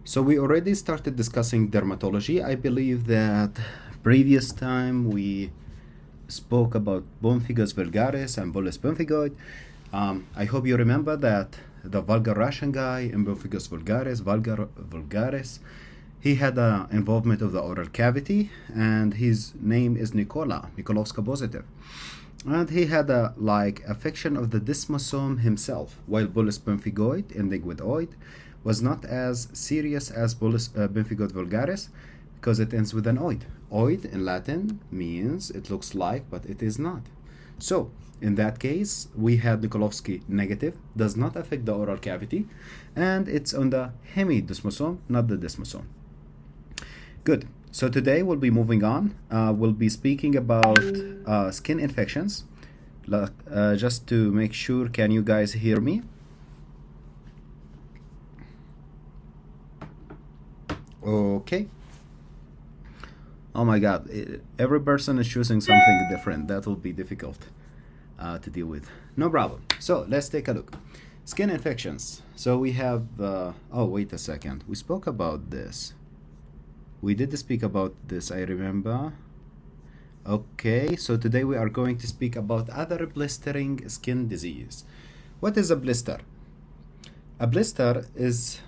So we already started discussing dermatology. I believe that previous time we spoke about pemphigus vulgaris and bullous pemphigoid. I hope you remember that the vulgar Russian guy in pemphigus vulgaris, he had an involvement of the oral cavity, and his name is Nikolovska positive. And he had a affection of the desmosome himself, while bullous pemphigoid, ending with oid, was not as serious as bullous pemphigoid vulgaris because it ends with an oid. Oid in Latin means it looks like, but it is not. So in that case, we had Nikolovsky negative, does not affect the oral cavity, and it's on the hemidesmosome, not the desmosome. Good. So today we'll be moving on. We'll be speaking about skin infections. Just to make sure, can you guys hear me? Okay. Oh my God, every person is choosing something different. That will be difficult to deal with. No problem. So let's take a look. Skin infections. So we have, oh, wait a second. We spoke about this. We did speak about this, I remember. Okay, so today we are going to speak about other blistering skin disease. What is a blister? A blister is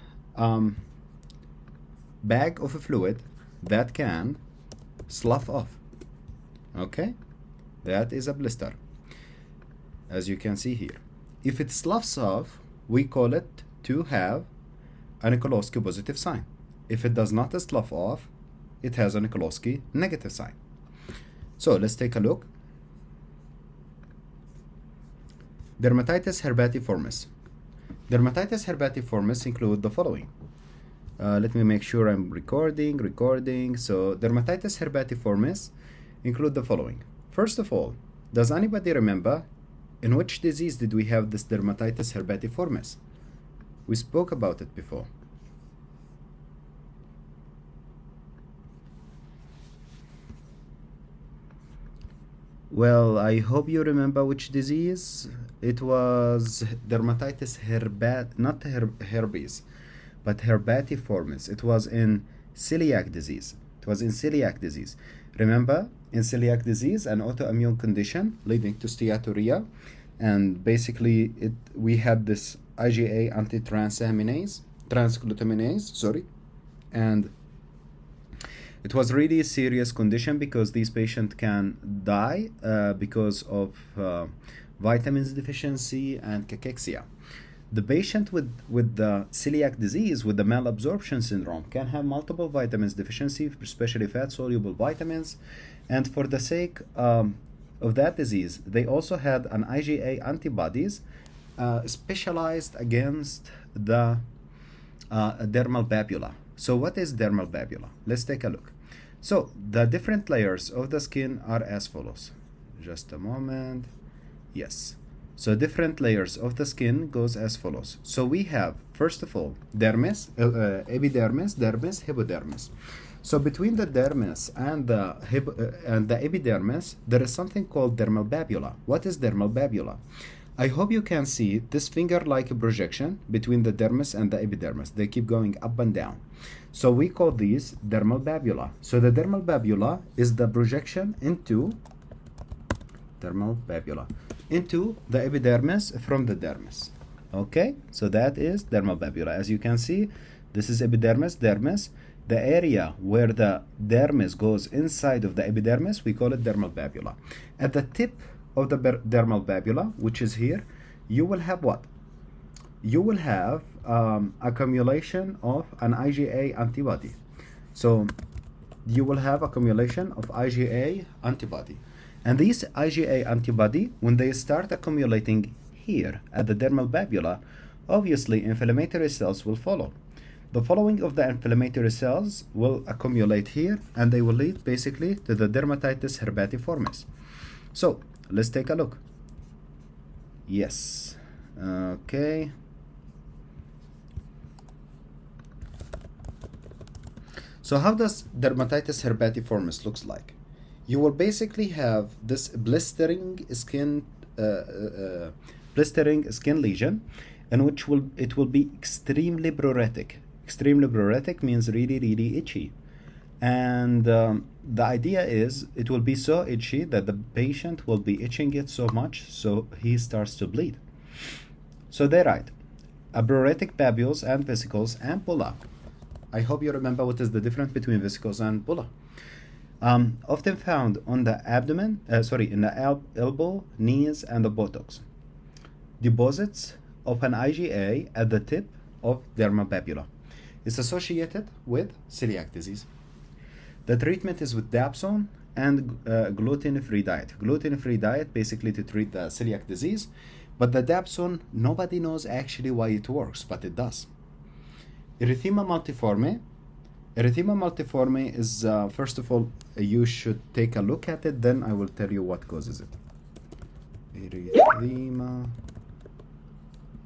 bag of a fluid that can slough off. Okay, that is a blister, as you can see here. If it sloughs off, we call it to have a Nikolovsky positive sign. If it does not slough off, it has a Nikolovsky negative sign. So let's take a look. Dermatitis herpetiformis. Dermatitis herpetiformis include the following. Let me make sure I'm recording. So dermatitis herpetiformis include the following. First of all, does anybody remember in which disease did we have this dermatitis herpetiformis? We spoke about it before. Well, I hope you remember which disease. It was dermatitis herpes, but herpetiformis. It was in celiac disease. Remember, in celiac disease, an autoimmune condition leading to steatorrhea, and basically we had this IgA transglutaminase, and it was really a serious condition because these patients can die because of vitamins deficiency and cachexia. The patient with the celiac disease, with the malabsorption syndrome, can have multiple vitamins deficiency, especially fat-soluble vitamins. And for the sake of that disease, they also had an IgA antibodies specialized against the dermal papula. So what is dermal papula? Let's take a look. So the different layers of the skin are as follows. Just a moment. Yes. So different layers of the skin goes as follows. So we have, first of all, dermis, epidermis, dermis, hypodermis. So between the dermis and the epidermis, there is something called dermal papula. What is dermal papula? I hope you can see this finger-like projection between the dermis and the epidermis. They keep going up and down. So we call these dermal papula. So the dermal papula is the projection into the epidermis from the dermis. Okay, so that is dermal papula. As you can see, this is epidermis, dermis. The area where the dermis goes inside of the epidermis, we call it dermal papula. At the tip of the dermal papula, which is here, you will have what? You will have accumulation of an IgA antibody. So you will have accumulation of IgA antibody. And these IgA antibody, when they start accumulating here at the dermal papula, obviously inflammatory cells will follow. The following of the inflammatory cells will accumulate here, and they will lead basically to the dermatitis herpetiformis. So let's take a look. Yes. Okay. So how does dermatitis herpetiformis looks like? You will basically have this blistering skin lesion, in which it will be extremely pruritic, Extremely pruritic means really, really itchy. And the idea is it will be so itchy that the patient will be itching it so much so he starts to bleed. So they write, pruritic papules and vesicles and bulla. I hope you remember what is the difference between vesicles and bulla. Often found on the abdomen, in the elbow, knees, and the buttocks. Deposits of an IgA at the tip of dermal papilla. It's associated with celiac disease. The treatment is with dapsone and gluten-free diet. Gluten-free diet basically to treat the celiac disease, but the dapsone, nobody knows actually why it works, but it does. Erythema multiforme. Erythema multiforme is, first of all, you should take a look at it, then I will tell you what causes it. Erythema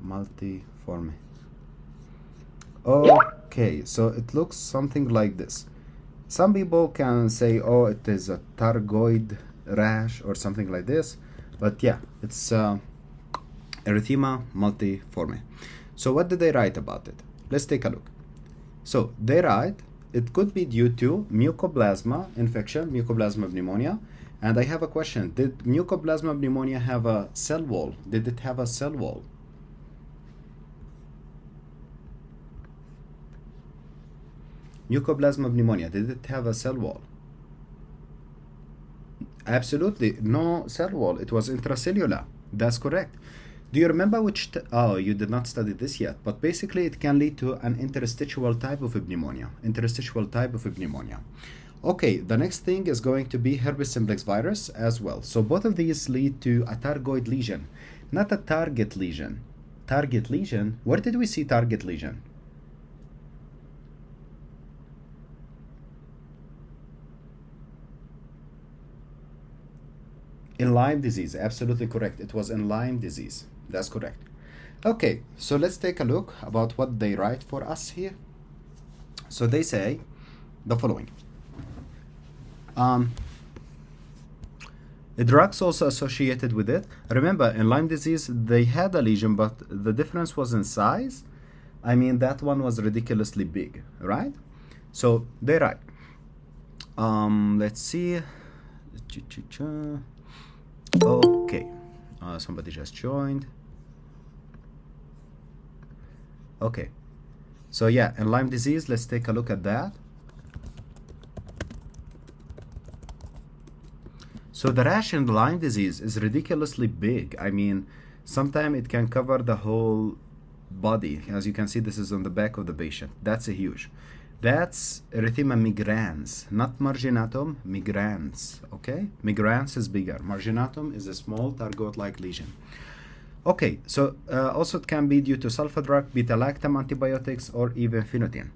multiforme. Okay, so it looks something like this. Some people can say, oh, it is a targoid rash or something like this, but yeah, it's erythema multiforme. So what did they write about it? Let's take a look. So they write it could be due to Mycoplasma infection, Mycoplasma pneumonia. And I have a question. Did Mycoplasma pneumonia have a cell wall? Did it have a cell wall? Mycoplasma pneumonia, did it have a cell wall? Absolutely, no cell wall. It was intracellular. That's correct. Do you remember which? Oh, you did not study this yet, but basically it can lead to an interstitial type of pneumonia. Interstitial type of pneumonia. Okay, the next thing is going to be herpes simplex virus as well. So both of these lead to a targoid lesion, not a target lesion. Target lesion, where did we see target lesion? In Lyme disease, absolutely correct. It was in Lyme disease. That's correct. Okay, so let's take a look about what they write for us here. So they say the following. The drugs also associated with it. Remember, in Lyme disease, they had a lesion, but the difference was in size. I mean, that one was ridiculously big, right? So they write. Let's see. Okay, somebody just joined. Okay, so yeah, in Lyme disease, let's take a look at that. So the rash in Lyme disease is ridiculously big. I mean, sometimes it can cover the whole body. As you can see, this is on the back of the patient. That's a huge. That's erythema migrans, not marginatum, migrans, okay? Migrans is bigger. Marginatum is a small target-like lesion. Okay, so also it can be due to sulfa drug, beta-lactam antibiotics, or even phenytoin.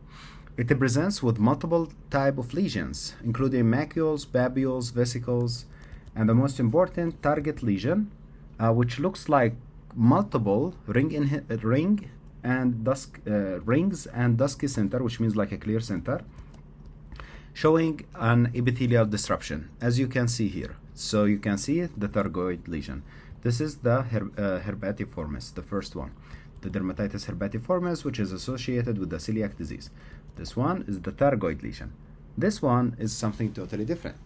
It presents with multiple type of lesions, including macules, papules, vesicles, and the most important, target lesion, which looks like multiple rings and dusky center, which means like a clear center, showing an epithelial disruption, as you can see here. So you can see the targoid lesion. This is the herpetiformis, the first one, the dermatitis herpetiformis, which is associated with the celiac disease. This one is the targoid lesion. This one is something totally different.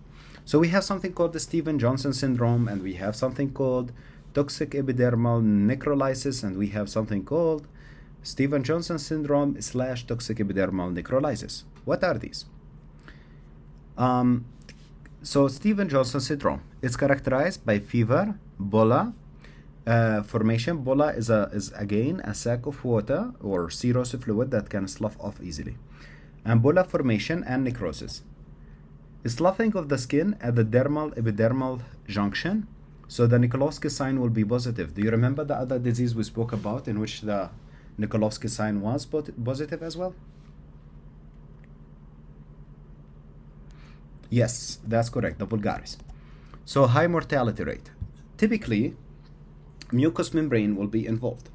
So we have something called the Stevens-Johnson syndrome, and we have something called toxic epidermal necrolysis, and we have something called Stevens-Johnson syndrome / toxic epidermal necrolysis. What are these? So Stevens-Johnson syndrome is characterized by fever, bulla formation. Bulla is again a sac of water or serous fluid that can slough off easily, and bulla formation and necrosis. Sloughing of the skin at the dermal epidermal junction. So the Nikolowski sign will be positive. Do you remember the other disease we spoke about in which the Nikolowski sign was positive as well? Yes, that's correct, the vulgaris. So high mortality rate. Typically, mucous membrane will be involved.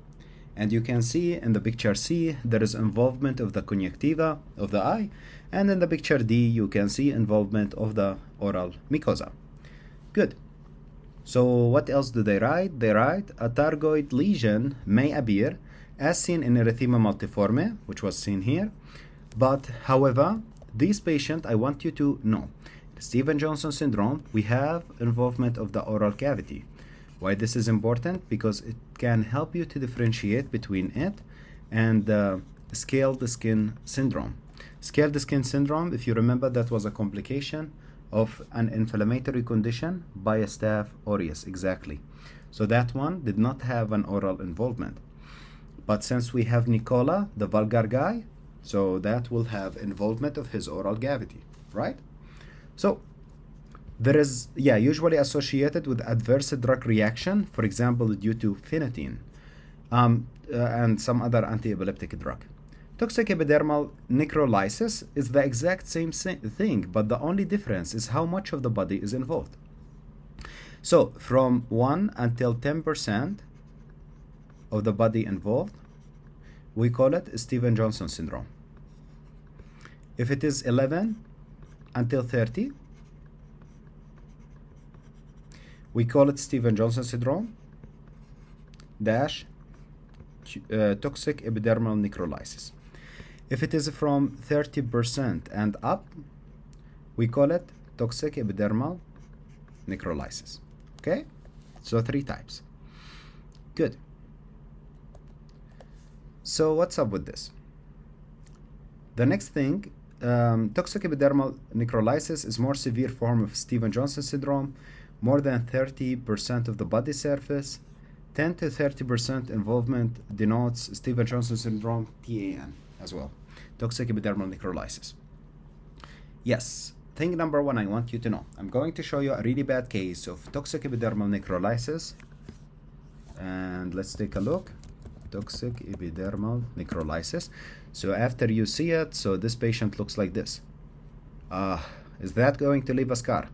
And you can see in the picture C, there is involvement of the conjunctiva of the eye. And in the picture D, you can see involvement of the oral mucosa. Good. So what else do they write? They write a targoid lesion may appear as seen in erythema multiforme, which was seen here. But however, this patient, I want you to know, Stevens-Johnson syndrome, we have involvement of the oral cavity. Why this is important? Because it can help you to differentiate between it and scaled skin syndrome. Scaled skin syndrome, if you remember, that was a complication of an inflammatory condition by a Staph aureus, exactly. So that one did not have an oral involvement. But since we have Nicola, the vulgar guy, so that will have involvement of his oral cavity, right? So there is, usually associated with adverse drug reaction, for example, due to phenytoin and some other anti-epileptic drug. Toxic epidermal necrolysis is the exact same thing, but the only difference is how much of the body is involved. So from 1 until 10% of the body involved, we call it Stevens-Johnson syndrome. If it is 11 until 30, we call it Stevens-Johnson syndrome dash toxic epidermal necrolysis. If it is from 30% and up, we call it toxic epidermal necrolysis. Okay, so 3 types. Good. So what's up with this? The next thing, toxic epidermal necrolysis is more severe form of Stevens-Johnson syndrome, more than 30% of the body surface, 10 to 30% involvement denotes Stevens-Johnson syndrome, TAN as well, toxic epidermal necrolysis. Yes, thing number 1 I want you to know. I'm going to show you a really bad case of toxic epidermal necrolysis, and let's take a look. Toxic epidermal necrolysis. So after you see it, so this patient looks like this. Is that going to leave a scar?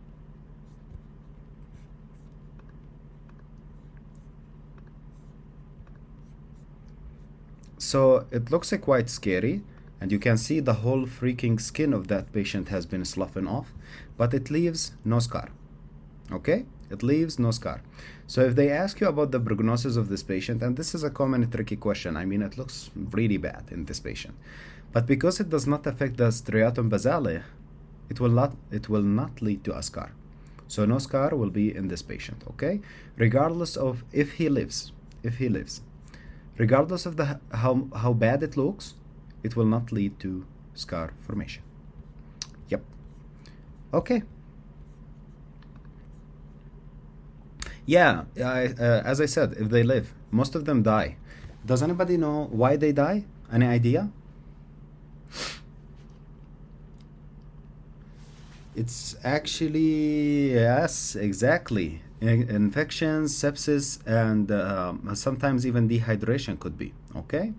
So it looks quite scary, and you can see the whole freaking skin of that patient has been sloughing off, but it leaves no scar. Okay? It leaves no scar. So if they ask you about the prognosis of this patient, and this is a common tricky question, I mean, it looks really bad in this patient, but because it does not affect the striatum basale, it will not lead to a scar. So no scar will be in this patient, okay? Regardless of if he lives. Regardless of the how bad it looks, it will not lead to scar formation. Yep. Okay. Yeah, as I said, if they live, most of them die. Does anybody know why they die? Any idea? It's actually, yes, exactly. Infections, sepsis, and sometimes even dehydration could be, okay?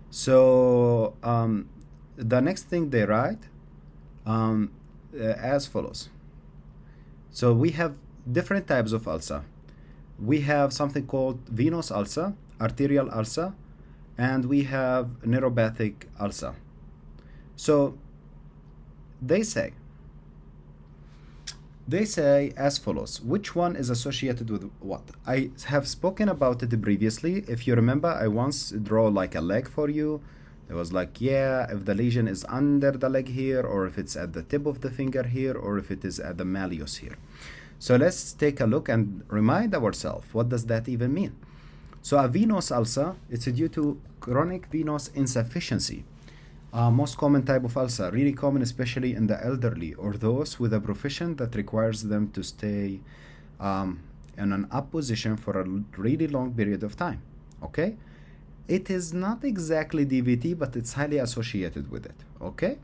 So the next thing they write as follows. So we have different types of ulcer. We have something called venous ulcer, arterial ulcer, and we have neuropathic ulcer. So they say as follows. Which one is associated with what? I have spoken about it previously. If you remember, I once draw like a leg for you. It was like, yeah, if the lesion is under the leg here, or if it's at the tip of the finger here, or if it is at the malleus here. So let's take a look and remind ourselves, what does that even mean? So a venous ulcer, it's due to chronic venous insufficiency. Most common type of ulcer, really common especially in the elderly or those with a profession that requires them to stay in an up position for a really long period of time, okay? It is not exactly DVT, but it's highly associated with it, okay?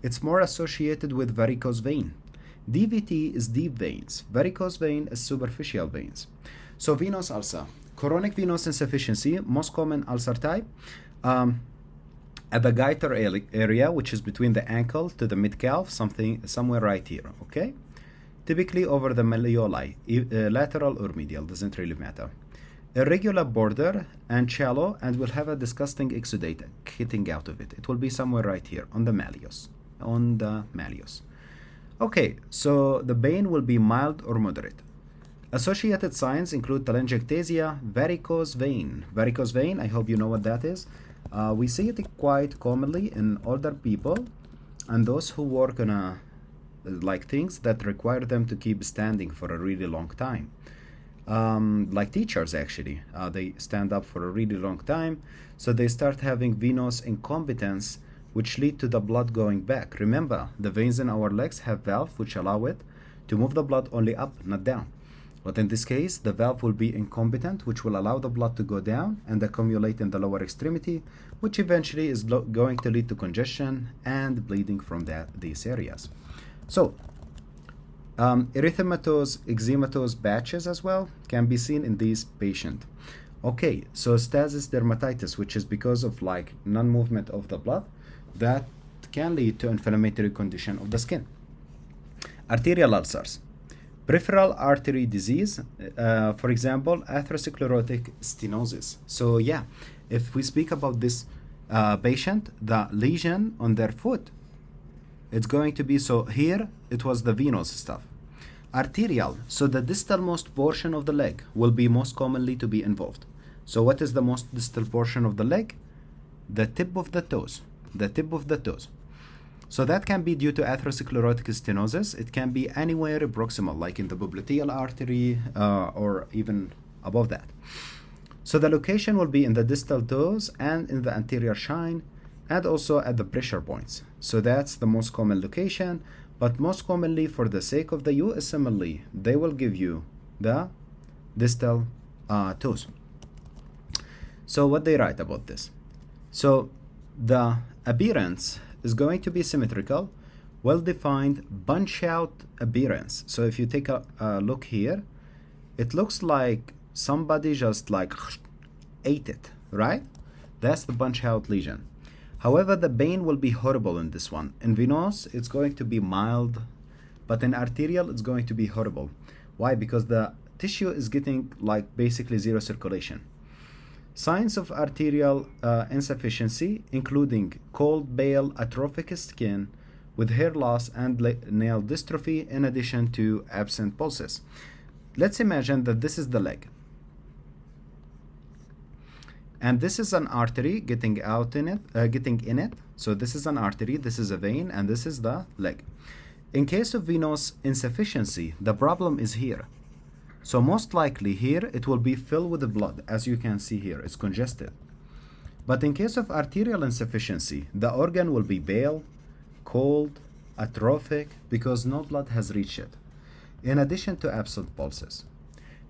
It's more associated with varicose vein. DVT is deep veins. Varicose vein is superficial veins. So venous ulcer, chronic venous insufficiency, most common ulcer type, at the goiter area, which is between the ankle to the mid-calf, somewhere right here, okay? Typically over the malleoli, lateral or medial, doesn't really matter. Irregular border and shallow, and will have a disgusting exudate hitting out of it. It will be somewhere right here on the malleus. Okay, so the pain will be mild or moderate. Associated signs include telangiectasia, varicose vein. Varicose vein, I hope you know what that is. We see it quite commonly in older people and those who work on like things that require them to keep standing for a really long time. Like teachers actually, they stand up for a really long time, so they start having venous incompetence, which lead to the blood going back. Remember, the veins in our legs have valves which allow it to move the blood only up, not down. But in this case, the valve will be incompetent, which will allow the blood to go down and accumulate in the lower extremity, which eventually is going to lead to congestion and bleeding from these areas. So, erythematous, eczematous patches as well can be seen in these patients. Okay, so stasis dermatitis, which is because of like non-movement of the blood, that can lead to inflammatory condition of the skin. Arterial ulcers. Peripheral artery disease, for example, atherosclerotic stenosis. So yeah, if we speak about this patient, the lesion on their foot, it's going to be, so here it was the venous stuff. Arterial, so the distalmost portion of the leg will be most commonly to be involved. So what is the most distal portion of the leg? The tip of the toes, the tip of the toes. So that can be due to atherosclerotic stenosis. It can be anywhere proximal, like in the popliteal artery or even above that. So the location will be in the distal toes and in the anterior chine and also at the pressure points. So that's the most common location, but most commonly for the sake of the USMLE, they will give you the distal toes. So what they write about this? So the appearance is going to be symmetrical, well-defined bunch-out appearance. So if you take a look here, it looks like somebody just like ate it, right? That's the bunch-out lesion. However, the pain will be horrible in this one. In venous, it's going to be mild, but in arterial, it's going to be horrible. Why? Because the tissue is getting like basically zero circulation. Signs of arterial insufficiency, including cold, pale, atrophic skin with hair loss and nail dystrophy, in addition to absent pulses. Let's imagine that this is the leg. And this is an artery getting in it. So this is an artery, this is a vein, and this is the leg. In case of venous insufficiency, the problem is here. So most likely here, it will be filled with the blood. As you can see here, it's congested. But in case of arterial insufficiency, the organ will be pale, cold, atrophic, because no blood has reached it, in addition to absent pulses.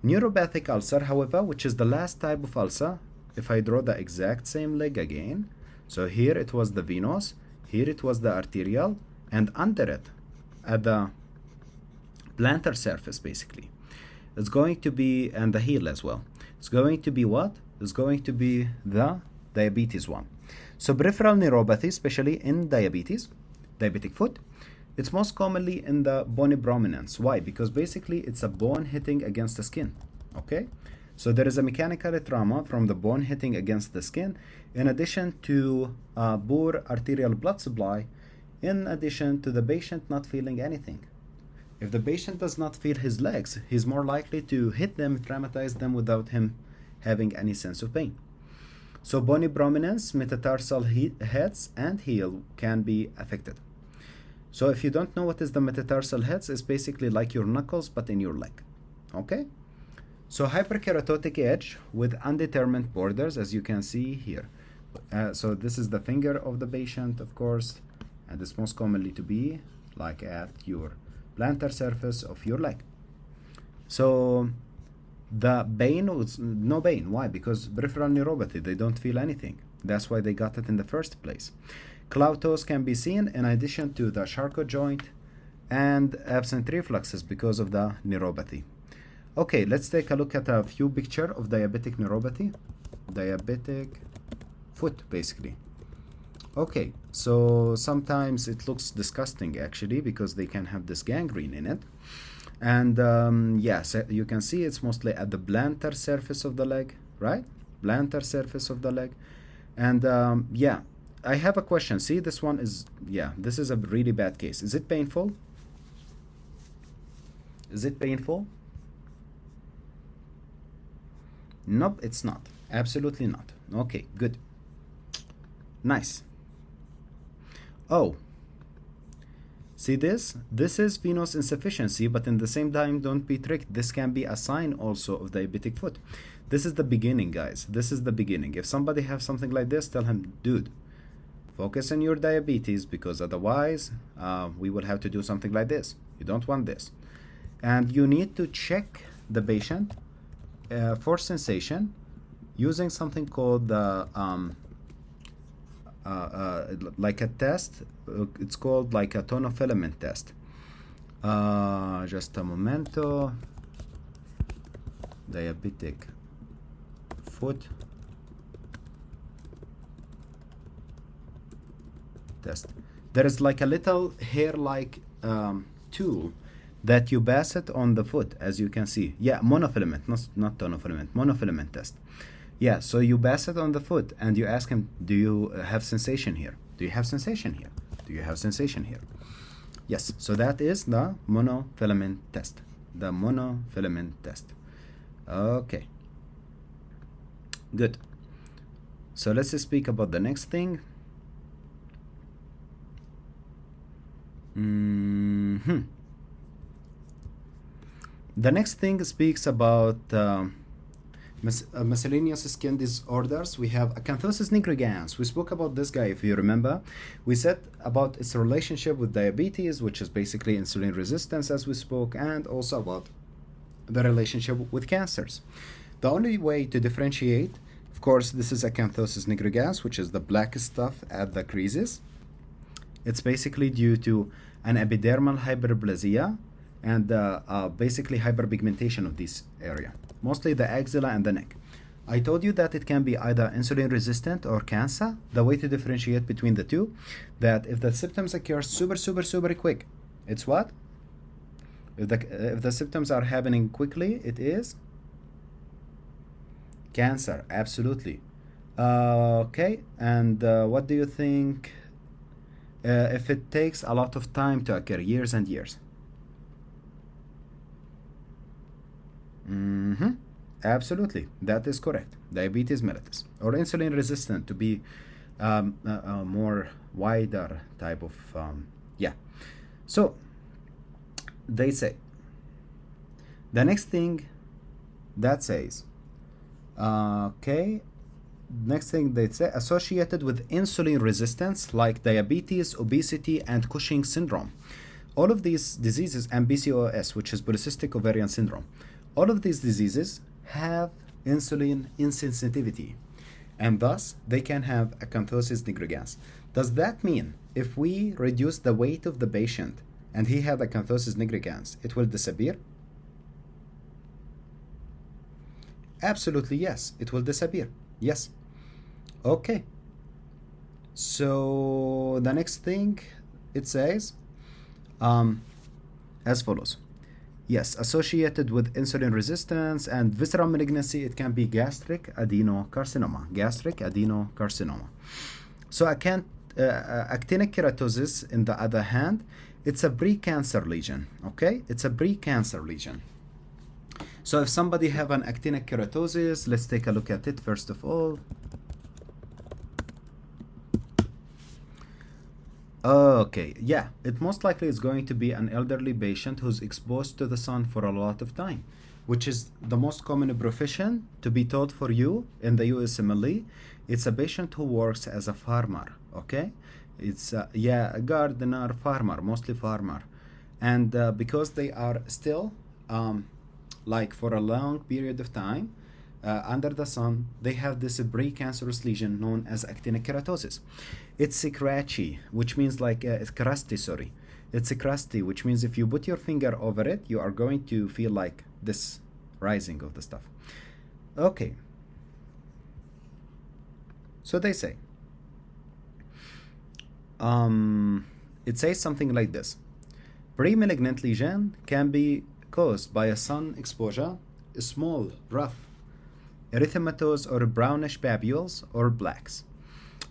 Neuropathic ulcer, however, which is the last type of ulcer, if I draw the exact same leg again, so here it was the venous, here it was the arterial, and under it, at the plantar surface basically, it's going to be, and the heel as well, it's going to be what? It's going to be the diabetes one. So peripheral neuropathy, especially in diabetic foot, it's most commonly in the bony prominence. Why? Because basically it's a bone hitting against the skin, okay? So there is a mechanical trauma from the bone hitting against the skin, in addition to poor arterial blood supply, in addition to the patient not feeling anything. If the patient does not feel his legs, he's more likely to hit them, traumatize them without him having any sense of pain. So bony prominence, metatarsal heads, and heel can be affected. So if you don't know what is the metatarsal heads, it's basically like your knuckles but in your leg, okay? So hyperkeratotic edge with undetermined borders, as you can see here. So this is the finger of the patient, of course, and it's most commonly to be like at your plantar surface of your leg. So the pain was no pain. Why? Because peripheral neuropathy, they don't feel anything. That's why they got it in the first place. Claw toes can be seen in addition to the Charcot joint and absent reflexes because of the neuropathy. Okay, let's take a look at a few pictures of diabetic neuropathy. Diabetic foot, basically. Okay, so sometimes it looks disgusting actually because they can have this gangrene in it. And yes, you can see it's mostly at the plantar surface of the leg, right? Plantar surface of the leg. And yeah, I have a question. See, this one is, yeah, this is a really bad case. Is it painful? Is it painful? Nope, it's not. Absolutely not. Okay, good. Nice. Oh, see this? This is venous insufficiency, but in the same time, don't be tricked. This can be a sign also of diabetic foot. This is the beginning, guys. This is the beginning. If somebody has something like this, tell him, dude, focus on your diabetes, because otherwise we will have to do something like this. You don't want this. And you need to check the patient for sensation using something called like a test. It's called like a tonofilament test. Just a momento. Diabetic foot test. There is like a little hair-like tool that you pass it on the foot, as you can see. Yeah, monofilament, not tonofilament, monofilament test. Yeah, so you pass it on the foot and you ask him, do you have sensation here? Do you have sensation here? Do you have sensation here? Yes, so that is the monofilament test. The monofilament test. Okay. Good. So let's speak about the next thing. The next thing speaks about miscellaneous skin disorders. We have acanthosis nigricans. We spoke about this guy, if you remember. We said about its relationship with diabetes, which is basically insulin resistance, as we spoke, and also about the relationship with cancers. The only way to differentiate, of course, this is acanthosis nigricans, which is the black stuff at the creases. It's basically due to an epidermal hyperplasia and basically hyperpigmentation of this area, mostly the axilla and the neck. I told you that it can be either insulin resistant or cancer. The way to differentiate between the two, that if the symptoms occur super quick, it's what? If the symptoms are happening quickly, it is cancer, absolutely. Okay, and what do you think if it takes a lot of time to occur, years and years? Absolutely, that is correct. Diabetes mellitus, or insulin resistant, to be a more wider type of yeah. So they say the next thing that says okay, next thing they say, associated with insulin resistance like diabetes, obesity, and Cushing syndrome. All of these diseases, and PCOS, which is polycystic ovarian syndrome, all of these diseases have insulin insensitivity, and thus they can have acanthosis nigricans. Does that mean if we reduce the weight of the patient and he had acanthosis nigricans, it will disappear? Absolutely, yes, it will disappear. Yes. Okay. So the next thing it says as follows. Yes, associated with insulin resistance and visceral malignancy, it can be gastric adenocarcinoma. Gastric adenocarcinoma. So actinic keratosis, in the other hand, it's a precancer lesion. Okay, it's a precancer lesion. So if somebody have an actinic keratosis, let's take a look at it first of all. Okay, yeah, it most likely is going to be an elderly patient who's exposed to the sun for a lot of time, which is the most common profession to be taught for you in the USMLE. It's a patient who works as a farmer, okay? It's, a gardener, farmer, mostly farmer. And because they are still, like for a long period of time, under the sun, they have this precancerous lesion known as actinic keratosis. It's scratchy, which means like it's crusty, sorry. It's crusty, which means if you put your finger over it, you are going to feel like this rising of the stuff. Okay. So they say, it says something like this. Pre-malignant lesion can be caused by a sun exposure, small, rough erythematous or brownish papules or plaques.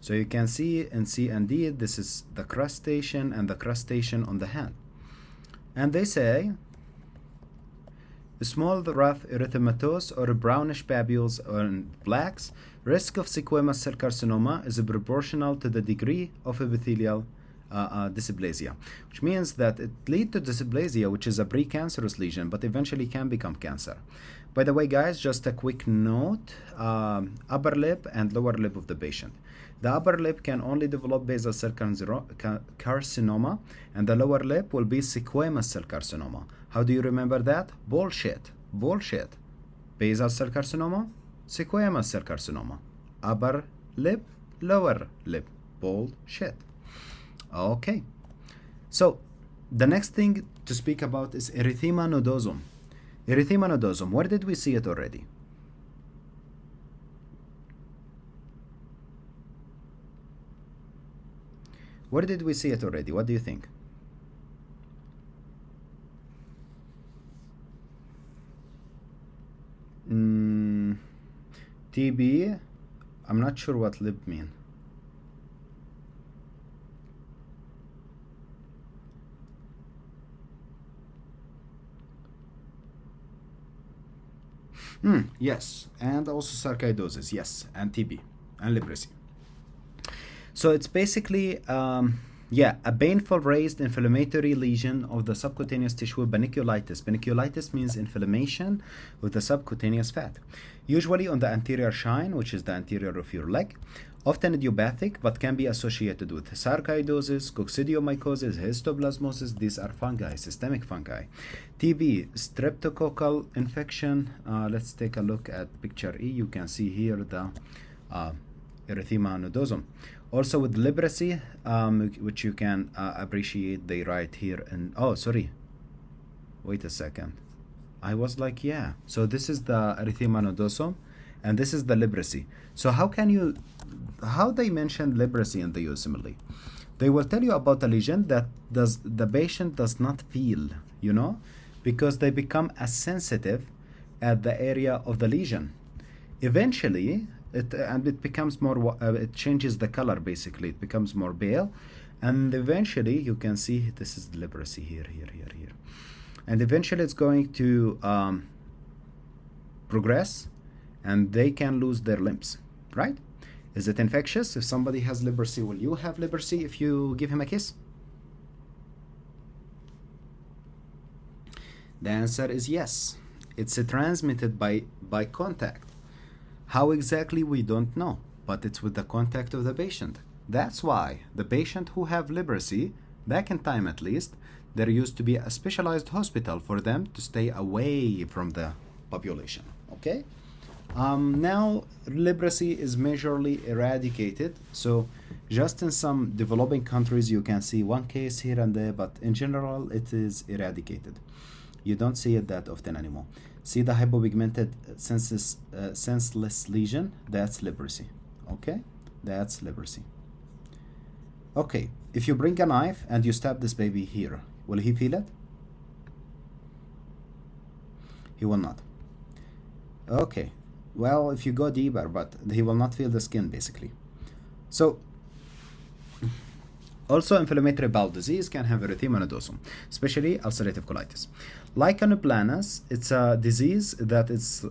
So you can see in C and D, this is the crustation and the crustation on the hand. And they say small rough erythematous or brownish papules on blacks. Risk of squamous cell carcinoma is proportional to the degree of epithelial dysplasia, which means that it leads to dysplasia, which is a precancerous lesion, but eventually can become cancer. By the way, guys, just a quick note, upper lip and lower lip of the patient. The upper lip can only develop basal cell carcinoma, and the lower lip will be squamous cell carcinoma. How do you remember that? Bullshit. Bullshit. Basal cell carcinoma, squamous cell carcinoma. Upper lip, lower lip. Bullshit. Okay. So, the next thing to speak about is erythema nodosum. Erythema nodosum, where did we see it already? Where did we see it already? What do you think? TB, I'm not sure what lip mean. Yes, and also sarcoidosis, yes, and TB, and leprosy. So it's basically, a painful raised inflammatory lesion of the subcutaneous tissue, paniculitis. Paniculitis means inflammation with the subcutaneous fat, usually on the anterior chine, which is the anterior of your leg, often idiopathic, but can be associated with sarcoidosis, coccidiomycosis, histoplasmosis. These are fungi, systemic fungi. TB, streptococcal infection. Let's take a look at picture E. You can see here the erythema nodosum. Also with leprosy, which you can appreciate, they write here. And oh, sorry. Wait a second. I was like, yeah. So this is the erythema nodosum, and this is the leprosy. So how they mention leprosy in the USMLE? They will tell you about a lesion that the patient does not feel, because they become as sensitive at the area of the lesion. Eventually, it becomes more, it changes the color basically. It becomes more pale, and eventually you can see this is the leprosy here. And eventually it's going to progress, and they can lose their limbs, right? Is it infectious? If somebody has leprosy, will you have leprosy if you give him a kiss? The answer is yes. It's transmitted by contact. How exactly, we don't know, but it's with the contact of the patient. That's why the patient who have leprosy, back in time at least, there used to be a specialized hospital for them to stay away from the population, okay? Now, leprosy is majorly eradicated, so just in some developing countries you can see one case here and there, but in general it is eradicated. You don't see it that often anymore. See the hypopigmented senseless lesion? That's leprosy. Okay? That's leprosy. Okay, if you bring a knife and you stab this baby here, will he feel it? He will not. Okay, well, if you go deeper, but he will not feel the skin basically. So, also, inflammatory bowel disease can have erythema nodosum, especially ulcerative colitis. Lichen planus, it's a disease that is,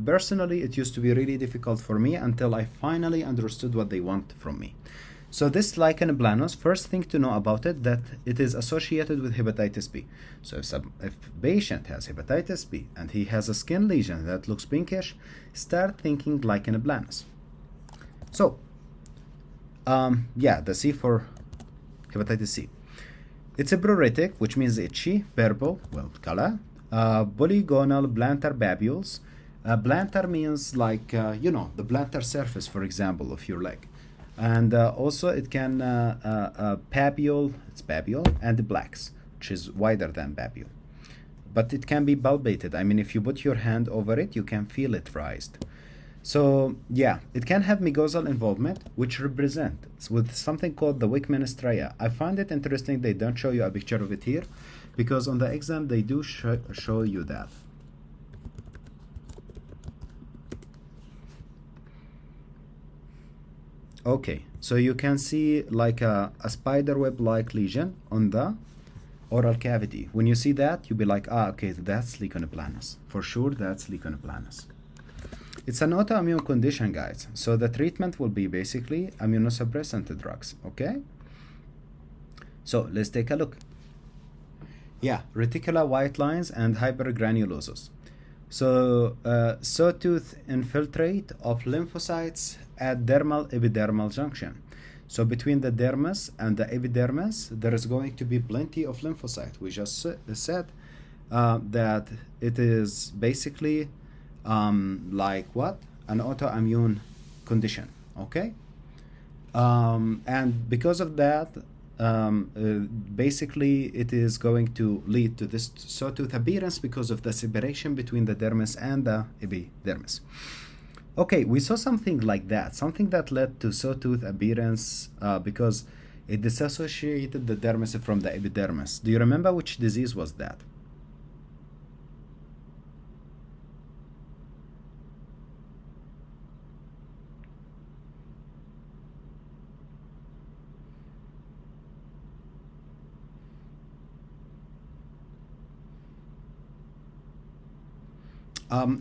personally, it used to be really difficult for me until I finally understood what they want from me. So this lichen planus, first thing to know about it, that it is associated with hepatitis B. So if a patient has hepatitis B and he has a skin lesion that looks pinkish, start thinking lichen planus. So, the C for hepatitis C. It's a pruritic, which means itchy, purple, color. Polygonal plantar papules. Plantar means like, the plantar surface, for example, of your leg. And also it can, papule, it's papule, and blacks, which is wider than papule. But it can be palpated. I mean, if you put your hand over it, you can feel it raised. So, it can have mucosal involvement, which represents with something called the Wickman stria. I find it interesting they don't show you a picture of it here, because on the exam they do show you that. Okay, so you can see like a spider web-like lesion on the oral cavity. When you see that, you'll be like, ah, okay, that's lichen planus. For sure, that's lichen planus. It's an autoimmune condition, guys. So the treatment will be basically immunosuppressant drugs, okay? So let's take a look. Yeah, reticular white lines and hypergranulosis. So sawtooth infiltrate of lymphocytes at dermal epidermal junction. So between the dermis and the epidermis, there is going to be plenty of lymphocyte. We just said that it is basically like what? An autoimmune condition, okay? And because of that, basically it is going to lead to this sawtooth appearance because of the separation between the dermis and the epidermis. Okay, we saw something like that, something that led to sawtooth appearance because it disassociated the dermis from the epidermis. Do you remember which disease was that?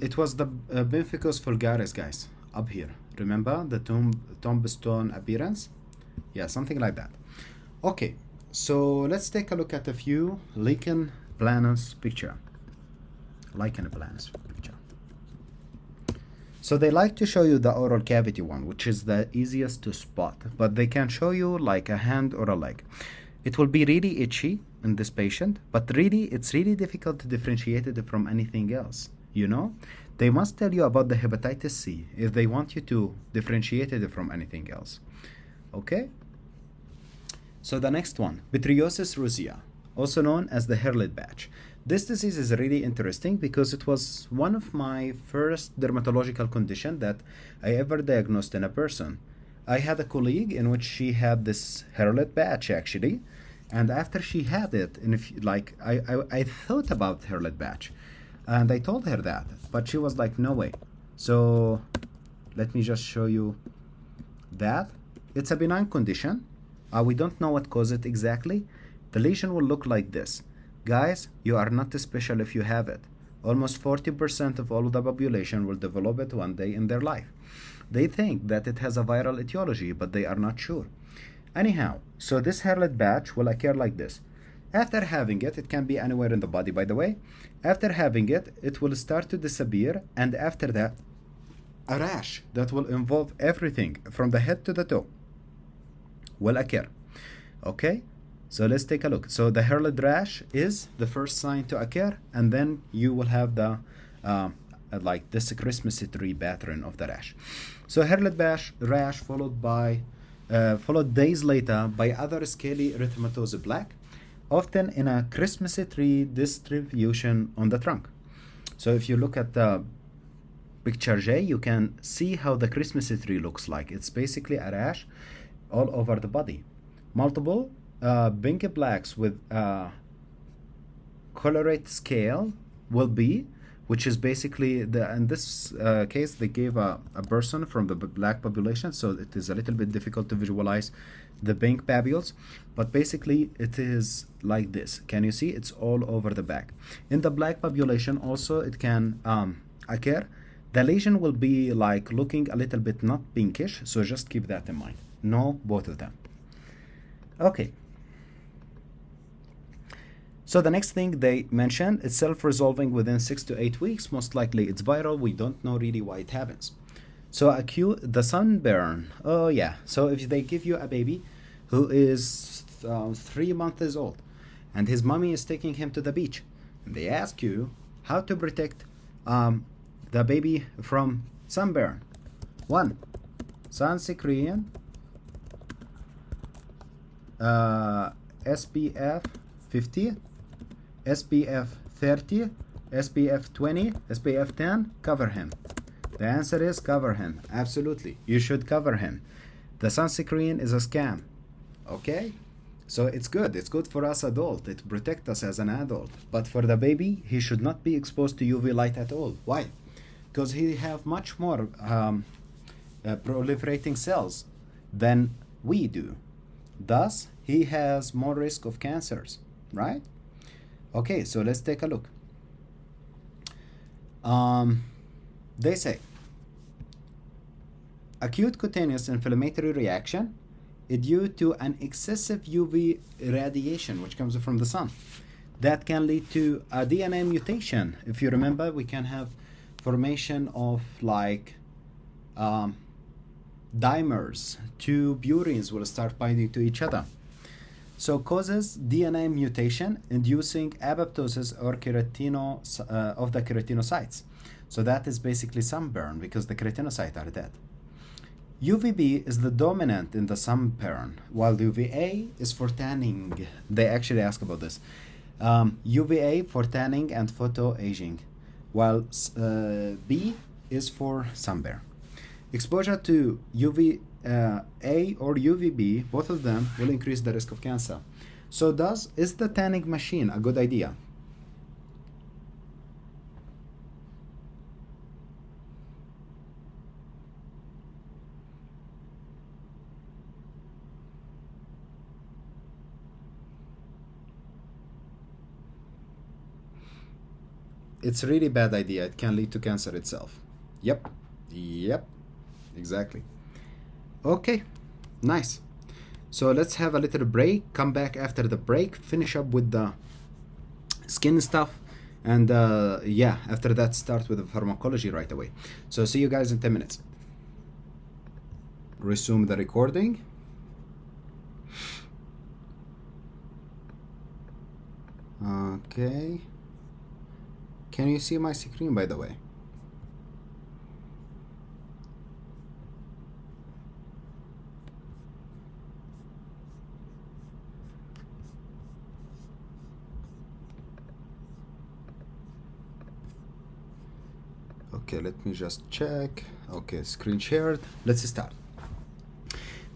It was the Bemphigus vulgaris, guys, up here. Remember the tombstone appearance? Yeah, something like that. Okay, so let's take a look at a few lichen planus picture. Lichen planus picture. So they like to show you the oral cavity one, which is the easiest to spot, but they can show you like a hand or a leg. It will be really itchy in this patient, but really it's really difficult to differentiate it from anything else. You know, they must tell you about the hepatitis C if they want you to differentiate it from anything else. Okay? So the next one, pityriasis rosea, also known as the hairlid patch. This disease is really interesting because it was one of my first dermatological condition that I ever diagnosed in a person. I had a colleague in which she had this hairlid patch actually, and after she had it, and I thought about hairlid patch. And I told her that, but she was like, no way. So let me just show you that. It's a benign condition. We don't know what caused it exactly. The lesion will look like this. Guys, you are not special if you have it. Almost 40% of all of the population will develop it one day in their life. They think that it has a viral etiology, but they are not sure. Anyhow, so this hairlid patch will occur like this. After having it, it can be anywhere in the body, by the way. After having it, it will start to disappear, and after that, a rash that will involve everything from the head to the toe will occur. Okay, so let's take a look. So the hairlid rash is the first sign to occur, and then you will have the like this Christmas tree pattern of the rash. So hairlid rash followed days later by other scaly erythematous black, often in a Christmas tree distribution on the trunk. So if you look at the picture J, you can see how the Christmas tree looks like. It's basically a rash all over the body. Multiple pink blacks with colorate scale will be, which is basically in this case they gave a person from the black population, so it is a little bit difficult to visualize the pink papules, but basically it is like this. Can you see? It's all over the back. In the black population also it can occur. The lesion will be like looking a little bit not pinkish, so just keep that in mind. No, both of them. Okay. So the next thing they mentioned is self-resolving within 6 to 8 weeks. Most likely it's viral. We don't know really why it happens. So the sunburn. Oh yeah. So if they give you a baby who is 3 months old and his mommy is taking him to the beach, and they ask you how to protect the baby from sunburn. 1. Sunscreen, SPF 50, SPF 30, SPF 20, SPF 10, cover him. The answer is cover him. Absolutely. You should cover him. The sunscreen is a scam. Okay? So it's good. It's good for us adult. It protects us as an adult. But for the baby, he should not be exposed to UV light at all. Why? Because he have much more proliferating cells than we do. Thus, he has more risk of cancers, right? Okay, so let's take a look. They say acute cutaneous inflammatory reaction is due to an excessive UV radiation which comes from the sun. That can lead to a DNA mutation. If you remember, we can have formation of like dimers. Two purines will start binding to each other. So causes DNA mutation inducing apoptosis or of the keratinocytes. So that is basically sunburn because the keratinocytes are dead. UVB is the dominant in the sunburn, while UVA is for tanning. They actually ask about this. UVA for tanning and photoaging, while B is for sunburn. Exposure to UVA or UVB, both of them will increase the risk of cancer. So is the tanning machine a good idea? It's a really bad idea. It can lead to cancer itself. Yep. Exactly. Okay, nice. So let's have a little break, come back after the break, finish up with the skin stuff, and yeah, after that start with the pharmacology right away. So see you guys in 10 minutes. Resume the recording. Okay. Can you see my screen, by the way? Okay, let me just check. Okay, screen shared. Let's start.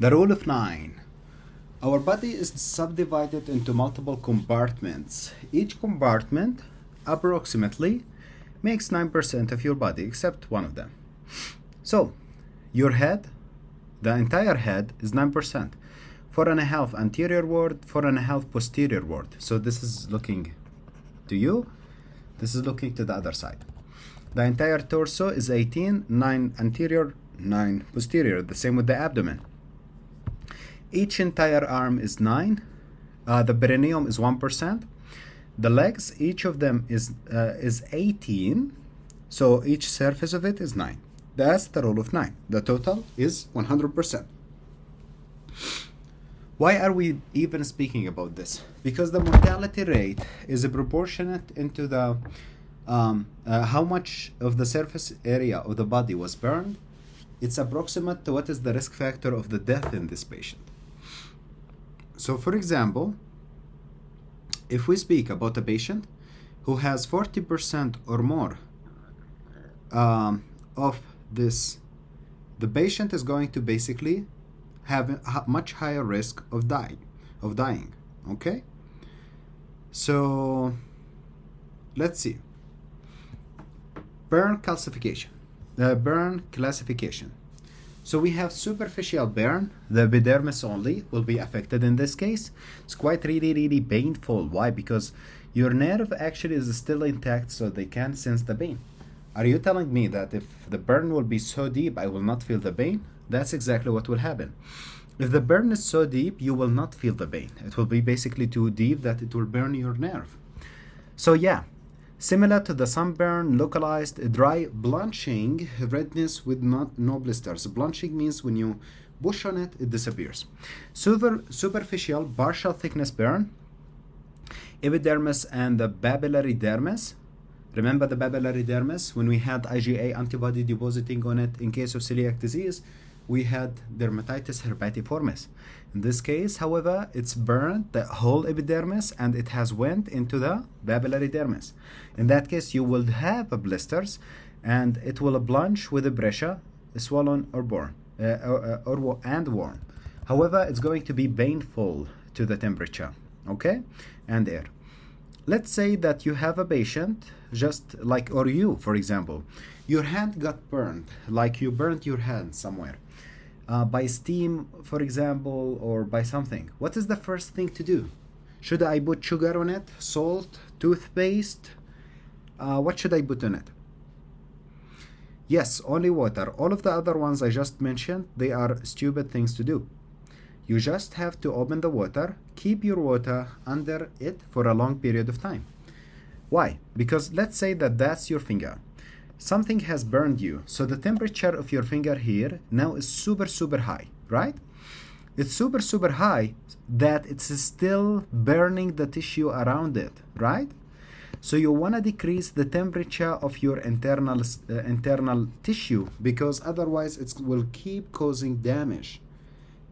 The rule of 9. Our body is subdivided into multiple compartments. Each compartment approximately makes 9% of your body, except one of them. So, your head, the entire head is 9%. 4.5 anterior ward, 4.5 posterior ward. So this is looking to you, this is looking to the other side. The entire torso is 18, 9 anterior, 9 posterior. The same with the abdomen. Each entire arm is 9. The perineum is 1%. The legs, each of them is 18. So each surface of it is 9. That's the rule of 9. The total is 100%. Why are we even speaking about this? Because the mortality rate is proportionate into the how much of the surface area of the body was burned. It's approximate to what is the risk factor of the death in this patient. So for example, if we speak about a patient who has 40% or more of this, the patient is going to basically have a much higher risk of dying. Okay? So let's see. Burn classification. So we have superficial burn. The epidermis only will be affected in this case. It's quite really painful. Why? Because your nerve actually is still intact, so they can sense the pain. Are you telling me that if the burn will be so deep, I will not feel the pain? That's exactly what will happen. If the burn is so deep, you will not feel the pain. It will be basically too deep that it will burn your nerve. So yeah, similar to the sunburn, localized dry blanching, redness with no blisters. Blanching means when you push on it, it disappears. Superficial, partial thickness burn, epidermis and the papillary dermis. Remember the papillary dermis? When we had IgA antibody depositing on it in case of celiac disease, we had dermatitis herpetiformis. In this case, however, it's burned the whole epidermis and it has went into the papillary dermis. In that case, you will have blisters and it will blanch with the pressure, swollen or warm. However, it's going to be painful to the temperature, okay, and air. Let's say that you have a patient, just like, or you, for example, your hand got burned, like you burned your hand somewhere. By steam, for example, or by something. What is the first thing to do? Should I put sugar on it, salt, toothpaste? What should I put on it? Yes, only water. All of the other ones I just mentioned, they are stupid things to do. You just have to open the water, keep your water under it for a long period of time. Why? Because let's say that that's your finger. Something has burned you, so the temperature of your finger here now is super high, right? It's super high that it's still burning the tissue around it, right? So you want to decrease the temperature of your internal tissue, because otherwise it will keep causing damage.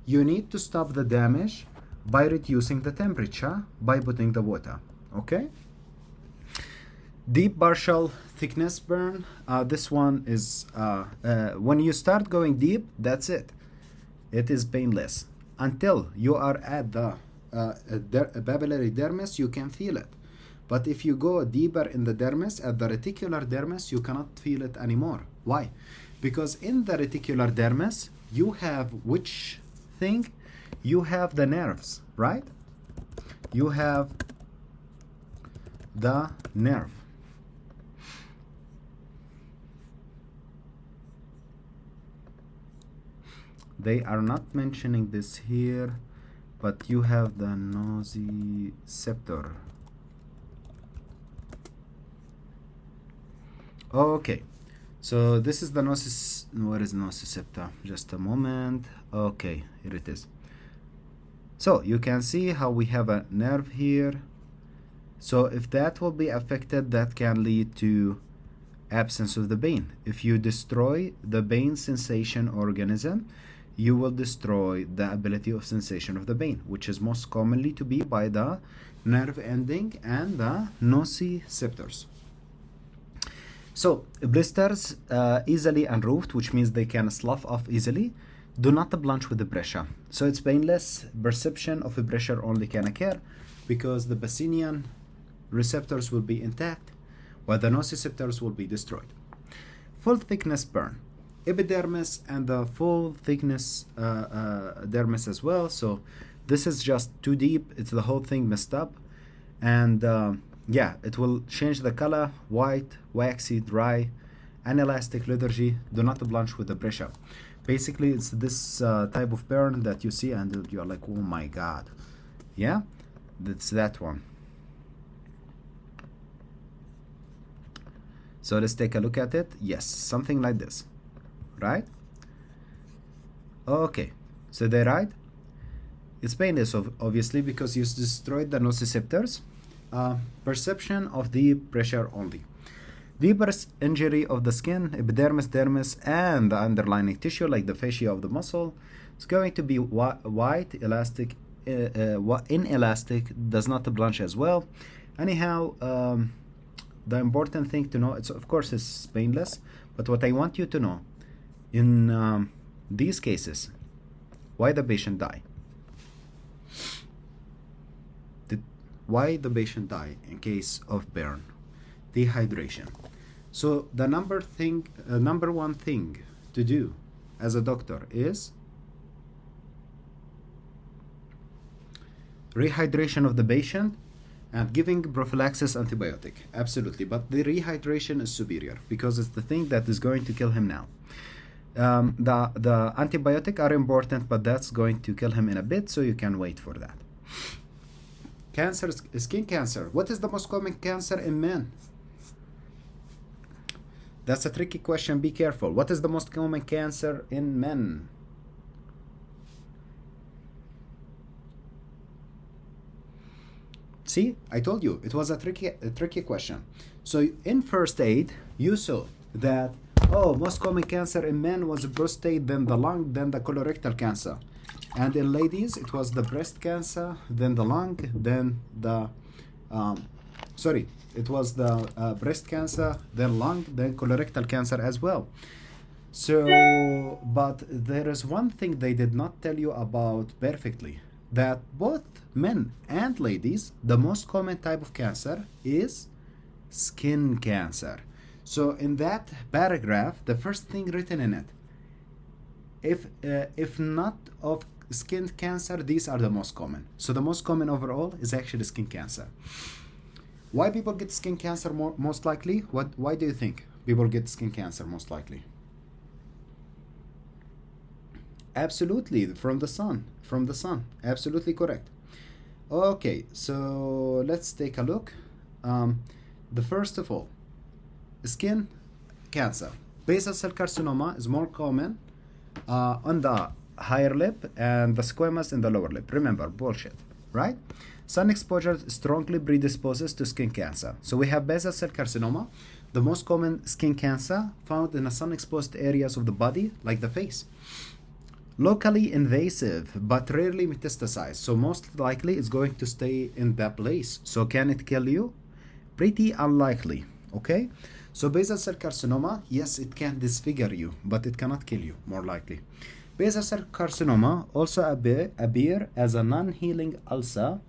You need to stop the damage by reducing the temperature by putting the water, okay? Deep partial thickness burn. This one is when you start going deep, that's it. It is painless. Until you are at the papillary dermis, you can feel it. But if you go deeper in the dermis, at the reticular dermis, you cannot feel it anymore. Why? Because in the reticular dermis, you have which thing? You have the nerves, right? You have the nerve. They are not mentioning this here, but you have the nociceptor. Okay, so this is the where is nociceptor? Just a moment. Okay, here it is. So you can see how we have a nerve here. So if that will be affected, that can lead to absence of the pain. If you destroy the pain sensation organism, you will destroy the ability of sensation of the pain, which is most commonly to be by the nerve ending and the nociceptors. So blisters easily unroofed, which means they can slough off easily. Do not blanch with the pressure. So it's painless. Perception of a pressure only can occur because the Pacinian receptors will be intact, while the nociceptors will be destroyed. Full thickness burn. Epidermis and the full thickness dermis as well. So this is just too deep. It's the whole thing messed up. And yeah, it will change the color, white, waxy, dry, inelastic, lethargy. Do not blanch with the pressure. Basically, it's this type of burn that you see and you're like, oh my God. Yeah, that's that one. So let's take a look at it. Yes, something like this, right? Okay, so they right. It's painless, obviously, because you destroyed the nociceptors. Perception of deep pressure only. Deeper injury of the skin, epidermis, dermis, and the underlying tissue like the fascia of the muscle. It's going to be white, elastic, inelastic, does not blanch as well. Anyhow, the important thing to know, it's of course it's painless, but what I want you to know, in these cases, why the patient die? Why the patient die in case of burn? Dehydration. So the number one thing to do as a doctor is rehydration of the patient and giving prophylaxis antibiotic. Absolutely, but the rehydration is superior because it's the thing that is going to kill him now. The antibiotic are important, but that's going to kill him in a bit, so you can wait for that. Cancer, skin cancer. What is the most common cancer in men? That's a tricky question. Be careful. What is the most common cancer in men? See, I told you it was a tricky question. So in first aid, you saw that most common cancer in men was prostate, then the lung, then the colorectal cancer. And in ladies, it was the breast cancer, then the lung, then the, it was the breast cancer, then lung, then colorectal cancer as well. So, but there is one thing they did not tell you about perfectly, that both men and ladies, the most common type of cancer is skin cancer. So in that paragraph, the first thing written in it, if not of skin cancer, these are the most common. So the most common overall is actually skin cancer. Why people get skin cancer most likely? Why do you think people get skin cancer most likely? Absolutely, from the sun. From the sun. Absolutely correct. Okay, so let's take a look. The first of all, skin cancer. Basal cell carcinoma is more common on the higher lip and the squamous in the lower lip. Remember, bullshit, right? Sun exposure strongly predisposes to skin cancer. So we have basal cell carcinoma, the most common skin cancer found in the sun-exposed areas of the body, like the face. Locally invasive, but rarely metastasized. So most likely it's going to stay in that place. So can it kill you? Pretty unlikely, okay? So basal cell carcinoma, yes, it can disfigure you, but it cannot kill you, more likely. Basal cell carcinoma also appear as a non-healing ulcer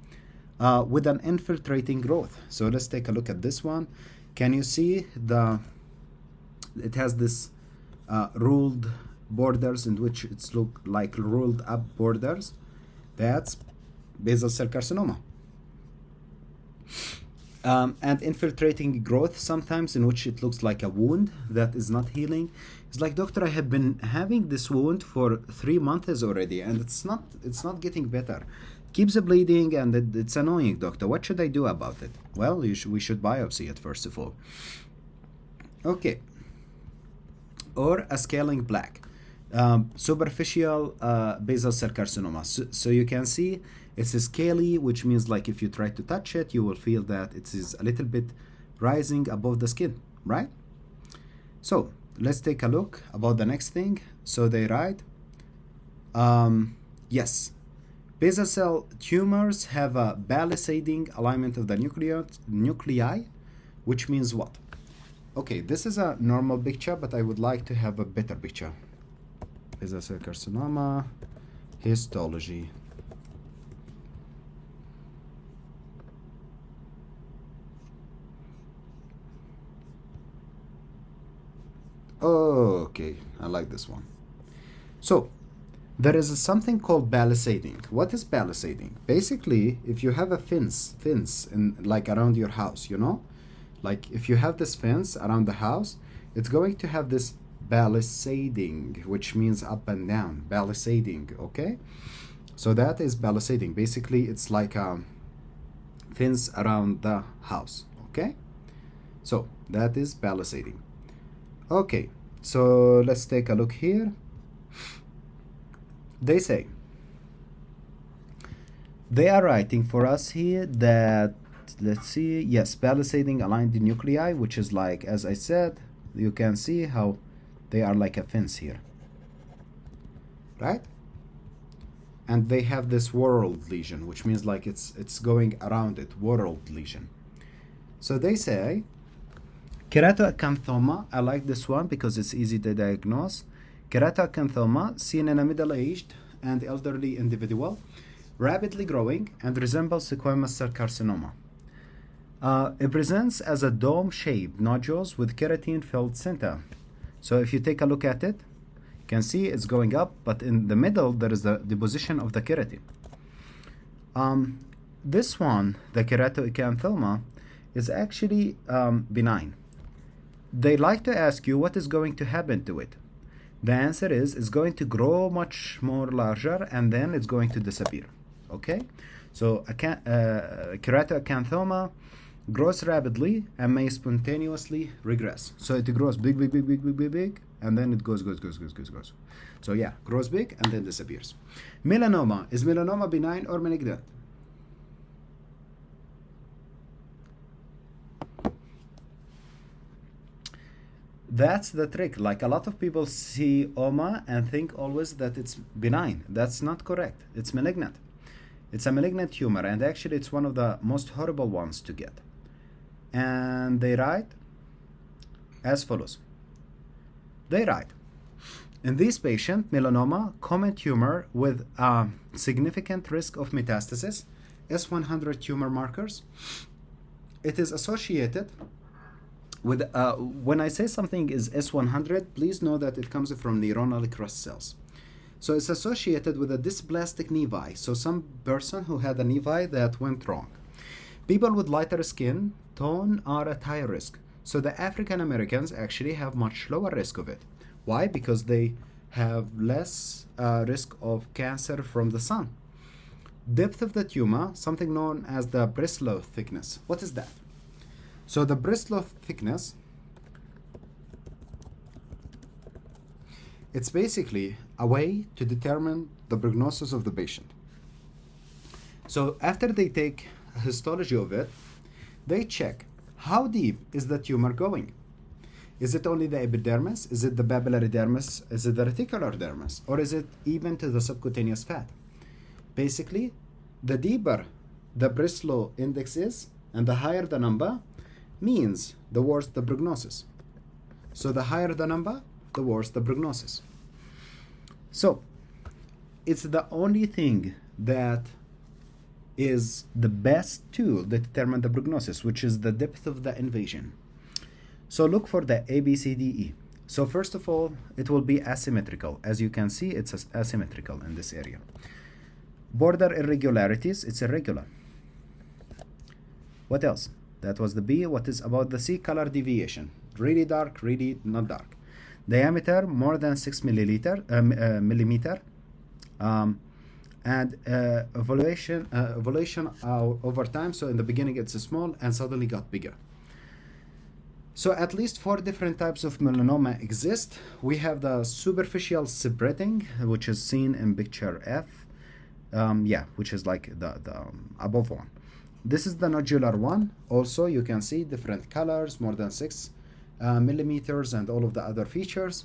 with an infiltrating growth. So let's take a look at this one. Can you see it has this ruled borders in which it's look like rolled up borders? That's basal cell carcinoma. And infiltrating growth sometimes in which it looks like a wound that is not healing. It's like, doctor, I have been having this wound for 3 months already and it's not getting better. Keeps bleeding and it's annoying, doctor. What should I do about it? Well, we should biopsy it first of all. Okay. Or a scaling plaque. Superficial basal cell carcinoma. So you can see it's scaly, which means like if you try to touch it, you will feel that it is a little bit rising above the skin, right? So let's take a look about the next thing. So they write, yes, basal cell tumors have a palisading alignment of the nuclei, which means what? Okay, this is a normal picture, but I would like to have a better picture. Basal cell carcinoma, histology. Okay, I like this one. So, there is something called palisading. What is palisading? Basically, if you have a fence in like around your house, you know, like if you have this fence around the house, it's going to have this palisading, which means up and down. Palisading, okay? So that is palisading. Basically, it's like a fence around the house, okay? So that is palisading. Okay, so let's take a look here. They say, they are writing for us here that, let's see, yes, palisading aligned the nuclei, which is like, as I said, you can see how they are like a fence here, right? And they have this whorled lesion, which means like it's going around it, whorled lesion. So they say, keratoacanthoma, I like this one because it's easy to diagnose. Keratoacanthoma seen in a middle-aged and elderly individual, rapidly growing and resembles squamous cell carcinoma. It presents as a dome-shaped nodules with keratin-filled center. So if you take a look at it, you can see it's going up, but in the middle there is the deposition of the keratin. This one, the keratoacanthoma, is actually benign. They like to ask you what is going to happen to it. The answer is it's going to grow much more larger and then it's going to disappear. Okay? So keratoacanthoma grows rapidly and may spontaneously regress. So it grows big, and then it goes. So yeah, grows big and then disappears. Melanoma. Is melanoma benign or malignant? That's the trick. Like a lot of people see OMA and think always that it's benign. That's not correct. It's malignant. It's a malignant tumor, and actually it's one of the most horrible ones to get. And they write as follows. They write, in this patient, melanoma, common tumor with significant risk of metastasis, S100 tumor markers. It is associated with, when I say something is S100, please know that it comes from neuronal crust cells. So it's associated with a dysplastic nevi. So some person who had a nevi that went wrong. People with lighter skin tone are at higher risk. So the African Americans actually have much lower risk of it. Why? Because they have less risk of cancer from the sun. Depth of the tumor, something known as the Breslow thickness. What is that? So the Breslow thickness, it's basically a way to determine the prognosis of the patient. So after they take a histology of it, they check how deep is the tumor going. Is it only the epidermis? Is it the papillary dermis? Is it the reticular dermis? Or is it even to the subcutaneous fat? Basically, the deeper the Breslow index is and the higher the number means the worse the prognosis. So the higher the number, the worse the prognosis. So it's the only thing that is the best tool that determine the prognosis, which is the depth of the invasion. So look for the ABCDE. So first of all, it will be asymmetrical. As you can see, it's asymmetrical in this area. Border irregularities, it's irregular. What else? That was the B. What is about the C? Color deviation. Really dark, really not dark. Diameter more than 6 millimeter. And evaluation over time. So in the beginning it's small and suddenly got bigger. So at least 4 different types of melanoma exist. We have the superficial spreading, which is seen in picture F. Which is like the above one. This is the nodular one. Also, you can see different colors, more than 6 millimeters, and all of the other features.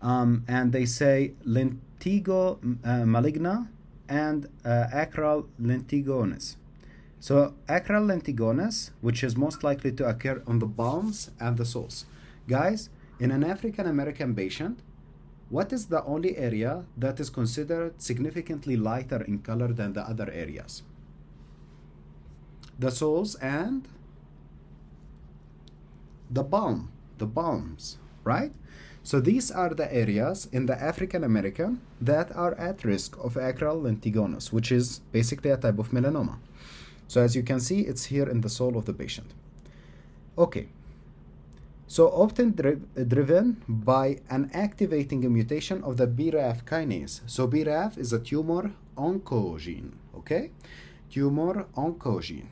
And they say lentigo maligna and acral lentigones. So acral lentigones, which is most likely to occur on the palms and the soles. Guys, in an African American patient, what is the only area that is considered significantly lighter in color than the other areas? The soles and the palms, right? So these are the areas in the African American that are at risk of acral lentigonus, which is basically a type of melanoma. So as you can see, it's here in the sole of the patient. Okay. So often driven by an activating a mutation of the BRAF kinase. So BRAF is a tumor oncogene, okay? Tumor oncogene.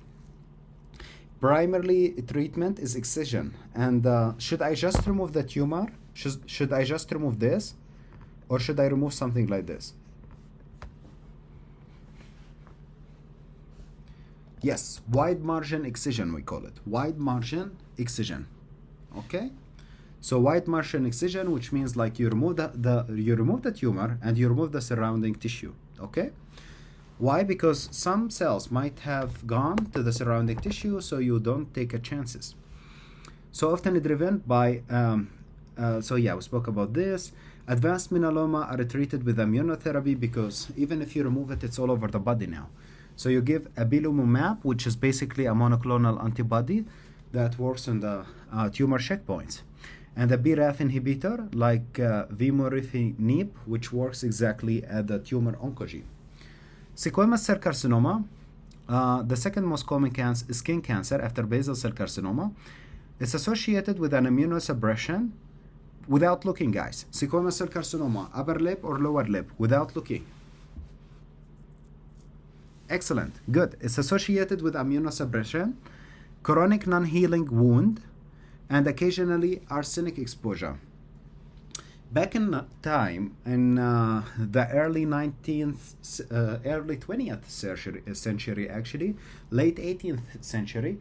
Primarily treatment is excision. And should I just remove the tumor? Should I just remove this? Or should I remove something like this? Yes, wide margin excision we call it. Wide margin excision. Okay, so wide margin excision, which means like you remove the tumor and you remove the surrounding tissue. Okay, why? Because some cells might have gone to the surrounding tissue, so you don't take a chances. So often driven by we spoke about this. Advanced melanoma are treated with immunotherapy because even if you remove it, it's all over the body now. So you give avelumab, which is basically a monoclonal antibody that works on the tumor checkpoints, and the BRAF inhibitor like vemurafenib, which works exactly at the tumor oncogene. Squamous cell carcinoma, the second most common skin cancer after basal cell carcinoma. It's associated with an immunosuppression without looking, guys. Squamous cell carcinoma, upper lip or lower lip, without looking. Excellent, good. It's associated with immunosuppression, chronic non-healing wound, and occasionally arsenic exposure. Back in time, in the early 20th century actually, late 18th century,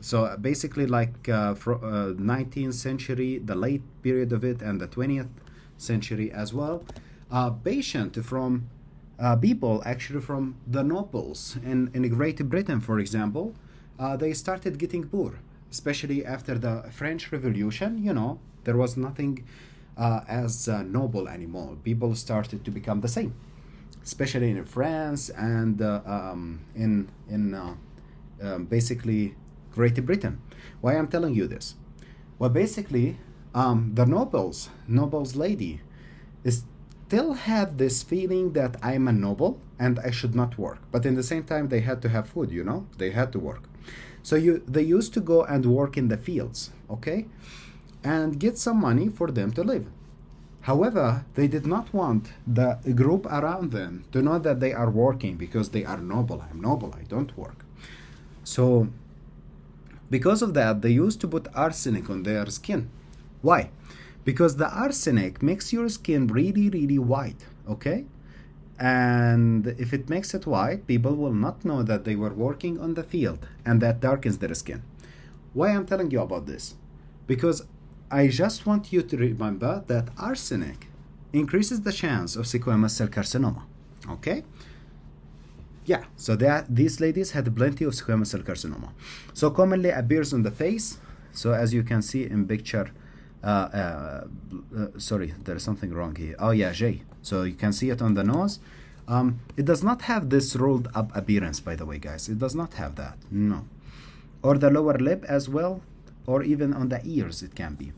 so basically like 19th century, the late period of it, and the 20th century as well, patient from people actually from the nobles in Great Britain, for example, they started getting poor, especially after the French Revolution. You know, there was nothing as noble anymore. People started to become the same, especially in France and basically Great Britain. Why I'm telling you this? Well, basically, the noble's lady, still had this feeling that I'm a noble and I should not work. But in the same time, they had to have food, you know, they had to work. So they used to go and work in the fields, okay, and get some money for them to live. However, they did not want the group around them to know that they are working because they are noble. I'm noble, I don't work. So because of that, they used to put arsenic on their skin. Why? Because the arsenic makes your skin really, really white, okay? And if it makes it white, people will not know that they were working on the field, and that darkens their skin. Why I'm telling you about this? Because I just want you to remember that arsenic increases the chance of squamous cell carcinoma, okay? Yeah, so that these ladies had plenty of squamous cell carcinoma. So commonly appears on the face. So as you can see in picture, sorry, there is something wrong here. Oh yeah, J. So you can see it on the nose. It does not have this rolled up appearance, by the way, guys. It does not have that, no. Or the lower lip as well, or even on the ears it can be.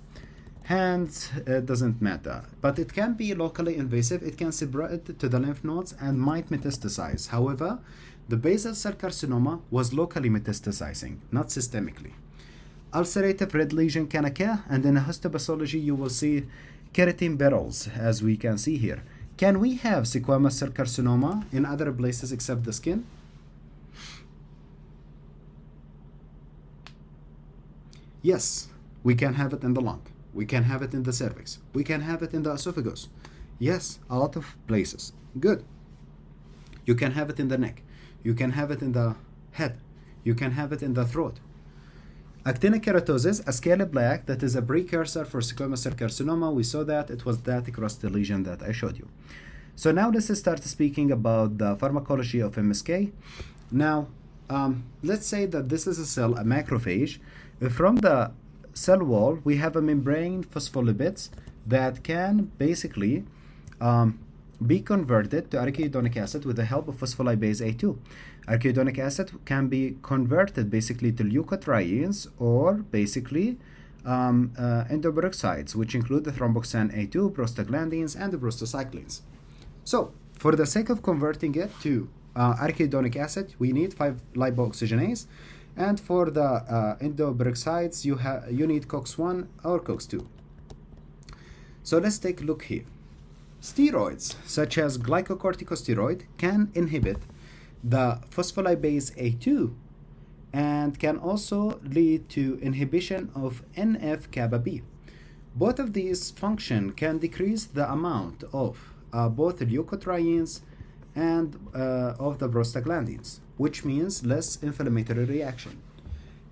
Hands, doesn't matter, but it can be locally invasive. It can spread to the lymph nodes and might metastasize. However, the basal cell carcinoma was locally metastasizing, not systemically. Ulcerative red lesion can occur, and in histopathology you will see keratin barrels, as we can see here. Can we have squamous cell carcinoma in other places except the skin? Yes, we can have it in the lung. We can have it in the cervix. We can have it in the esophagus. Yes, a lot of places. Good. You can have it in the neck. You can have it in the head. You can have it in the throat. Actinic keratosis, a scaly plaque that is a precursor for squamous cell carcinoma. We saw that. It was that crusty lesion that I showed you. So now let's start speaking about the pharmacology of MSK. Now, let's say that this is a cell, a macrophage. From the cell wall, we have a membrane phospholipids that can basically be converted to arachidonic acid with the help of phospholipase A2. Arachidonic acid can be converted basically to leukotrienes or basically endoperoxides, which include the thromboxane A2, prostaglandins, and the prostacyclins. So, for the sake of converting it to arachidonic acid, we need 5-lipoxygenase. And for the endoperoxides, you need COX-1 or COX-2. So let's take a look here. Steroids, such as glycocorticosteroid, can inhibit the phospholipase A2 and can also lead to inhibition of NF-kappa B. Both of these function can decrease the amount of both leukotrienes and of the prostaglandins, which means less inflammatory reaction.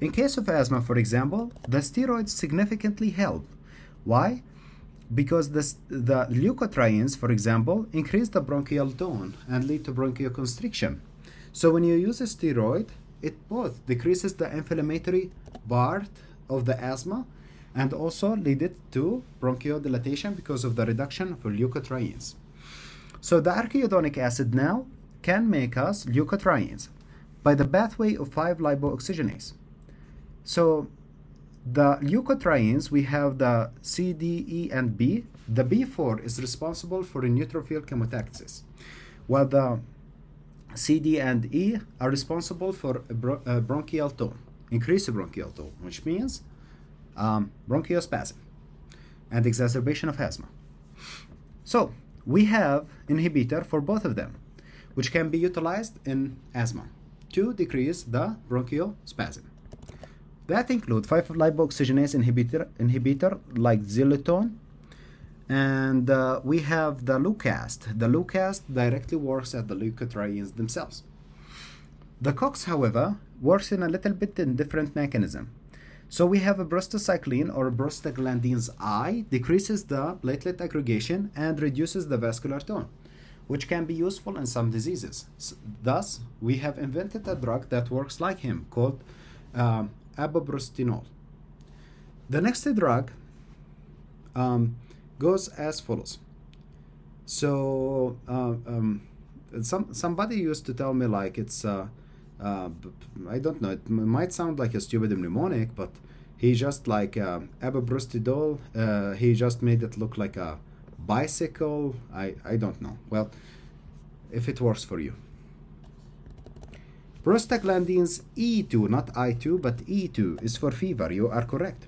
In case of asthma, for example, the steroids significantly help. Why? Because the leukotrienes, for example, increase the bronchial tone and lead to bronchoconstriction. So when you use a steroid, it both decreases the inflammatory part of the asthma and also lead it to bronchodilation because of the reduction of leukotrienes. So the arachidonic acid now can make us leukotrienes by the pathway of 5-lipoxygenase. So the leukotrienes, we have the C, D, E, and B. The B4 is responsible for neutrophil chemotaxis, while the C, D, and E are responsible for bronchial tone, increased bronchial tone, which means bronchospasm and exacerbation of asthma. So we have inhibitor for both of them, which can be utilized in asthma to decrease the bronchospasm. That include 5-lipoxygenase inhibitor like Xylitol, and we have the Leucast. The Leucast directly works at the leukotrienes themselves. The COX, however, works in a little bit in different mechanism. So we have a prostacyclin or prostaglandins I decreases the platelet aggregation and reduces the vascular tone, which can be useful in some diseases. Thus, we have invented a drug that works like him called apoprostenol. The next drug goes as follows. So somebody used to tell me like it's I don't know, it might sound like a stupid mnemonic, but He just like abebrostidol, he just made it look like a bicycle. I don't know. Well, if it works for you. Prostaglandins E2, not I2, but E2 is for fever. You are correct.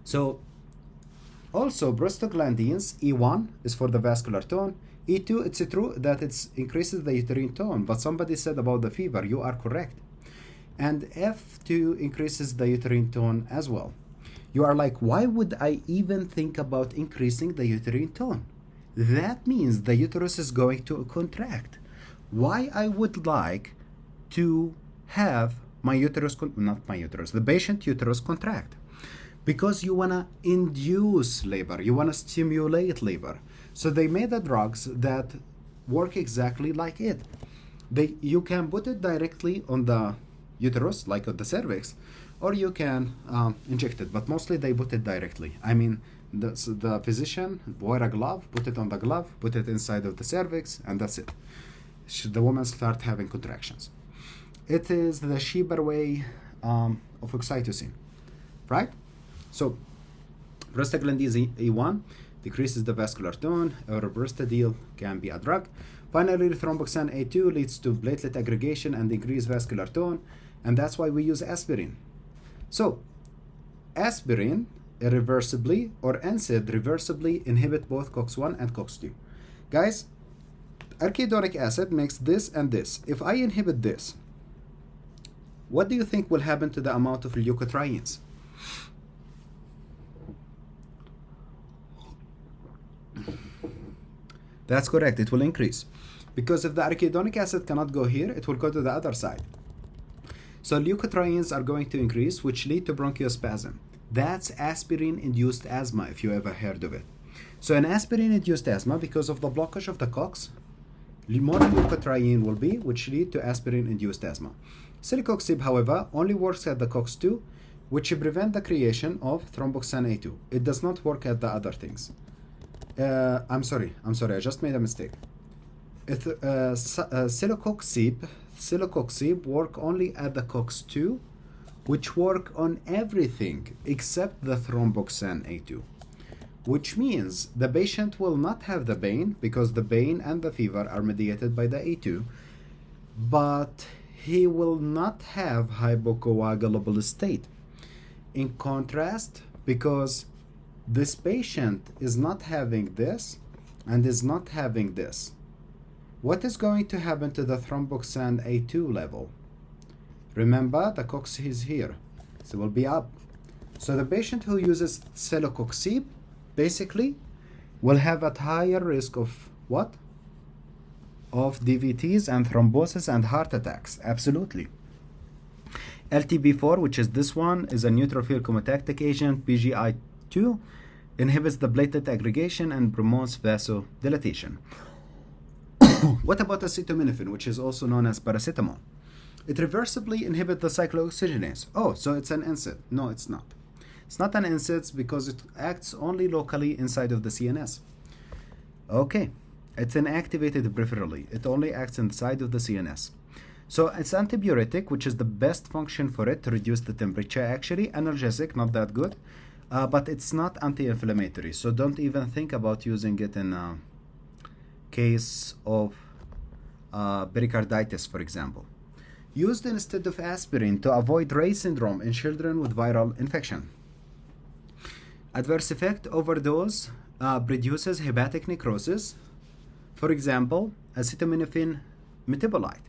So also prostaglandins E1 is for the vascular tone. E2, it's true that it increases the uterine tone, but somebody said about the fever. You are correct. And F2 increases the uterine tone as well. You are like, why would I even think about increasing the uterine tone? That means the uterus is going to contract. Why I would like to have my uterus, not my uterus, the patient uterus contract? Because you want to induce labor, you want to stimulate labor. So they made the drugs that work exactly like it. You can put it directly on the uterus, like on the cervix, or you can inject it, but mostly they put it directly. I mean, the physician wear a glove, put it on the glove, put it inside of the cervix, and that's it. The woman start having contractions. It is the Schieber way of oxytocin, right? So prostaglandin E1 decreases the vascular tone, or erbrostedyl can be a drug. Finally, thromboxane A2 leads to platelet aggregation and increased vascular tone, and that's why we use aspirin. So aspirin irreversibly, or NSAID reversibly, inhibit both COX-1 and COX-2. Guys, arachidonic acid makes this and this. If I inhibit this, what do you think will happen to the amount of leukotrienes? That's correct, it will increase. Because if the arachidonic acid cannot go here, it will go to the other side. So leukotrienes are going to increase, which lead to bronchospasm. That's aspirin-induced asthma, if you ever heard of it. So in aspirin-induced asthma, because of the blockage of the COX, more leukotriene will be, which lead to aspirin-induced asthma. Celecoxib, however, only works at the COX-2, which prevent the creation of thromboxane A2. It does not work at the other things. I'm sorry, I just made a mistake. Celecoxib work only at the COX-2, which work on everything except the thromboxane A2, which means the patient will not have the pain, because the pain and the fever are mediated by the A2, but he will not have hypocoagulable state. In contrast, because this patient is not having this and is not having this, what is going to happen to the thromboxane A2 level? Remember, the COX is here, so it will be up. So the patient who uses celecoxib basically will have a higher risk of what? Of DVTs and thrombosis and heart attacks, absolutely. LTB4, which is this one, is a neutrophil chemotactic agent, PGI2, inhibits the platelet aggregation and promotes vasodilatation. What about acetaminophen, which is also known as paracetamol? It reversibly inhibits the cyclooxygenase. Oh, so it's an NSAID. No, it's not. It's not an NSAID because it acts only locally inside of the CNS. Okay, it's inactivated peripherally. It only acts inside of the CNS. So it's antibiotic, which is the best function for it to reduce the temperature. Actually, analgesic, not that good, but it's not anti-inflammatory. So don't even think about using it in a case of pericarditis, for example. Used instead of aspirin to avoid Reye syndrome in children with viral infection. Adverse effect: overdose produces hepatic necrosis. For example, acetaminophen metabolite.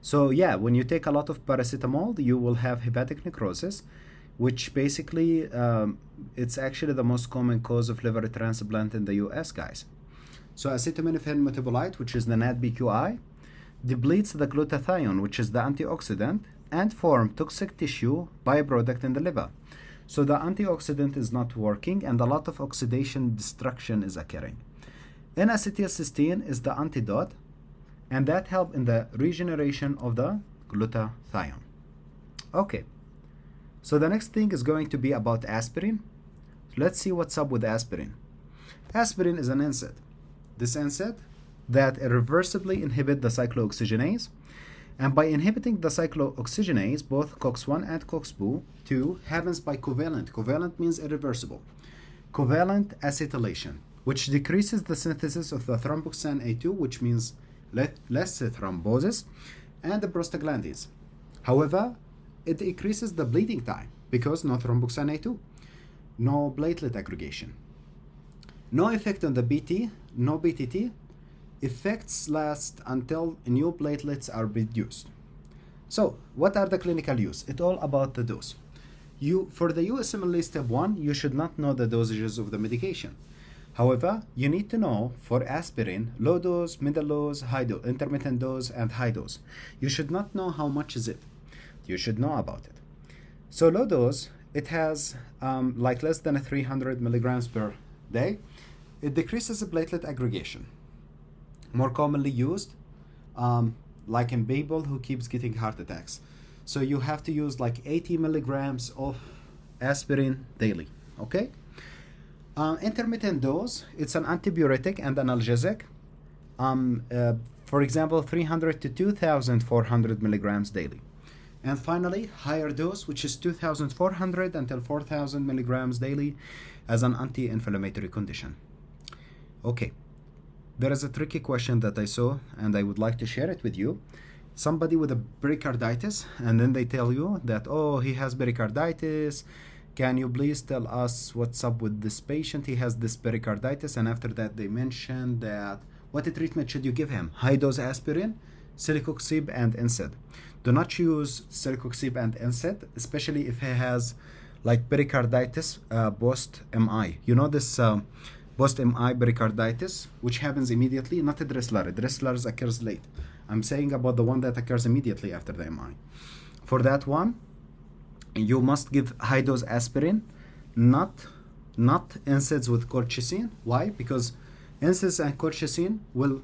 So yeah, when you take a lot of paracetamol, you will have hepatic necrosis, which basically it's actually the most common cause of liver transplant in the US, guys. So acetaminophen metabolite, which is the NADPQI, depletes the glutathione, which is the antioxidant, and form toxic tissue byproduct in the liver. So the antioxidant is not working, and a lot of oxidation destruction is occurring. N-acetylcysteine is the antidote, and that helps in the regeneration of the glutathione. Okay, so the next thing is going to be about aspirin. Let's see what's up with aspirin. Aspirin is an NSAID. This NSAID that irreversibly inhibit the cyclooxygenase, And by inhibiting the cyclooxygenase, both COX-1 and COX-2 happens by covalent. Covalent means irreversible. Covalent acetylation, which decreases the synthesis of the thromboxane A2, which means less thrombosis, and the prostaglandins. However, it increases the bleeding time because no thromboxane A2, no platelet aggregation. No effect on the BT, no BTT. Effects last until new platelets are reduced. So, what are the clinical use? It's all about the dose. For the USMLE step 1, you should not know the dosages of the medication. However, you need to know for aspirin, low dose, middle dose, high dose, intermittent dose, and high dose. You should not know how much is it. You should know about it. So low dose, it has like less than 300 milligrams per day. It decreases the platelet aggregation. More commonly used, like in people who keeps getting heart attacks. So you have to use like 80 milligrams of aspirin daily, okay? Intermittent dose, it's an antibiotic and analgesic. For example, 300 to 2,400 milligrams daily. And finally, higher dose, which is 2,400 until 4,000 milligrams daily as an anti-inflammatory condition. Okay. There is a tricky question that I saw, and I would like to share it with you. Somebody with a pericarditis, and then they tell you that, oh, he has pericarditis. Can you please tell us what's up with this patient? He has this pericarditis, and after that they mention that what treatment should you give him? High dose aspirin, celecoxib, and NSAID. Do not use celecoxib and NSAID, especially if he has like pericarditis post-MI. You know this post-MI pericarditis, which happens immediately, not a Dressler. Dressler occurs late. I'm saying about the one that occurs immediately after the MI. For that one, you must give high-dose aspirin, not NSAIDs with colchicine. Why? Because NSAIDs and colchicine will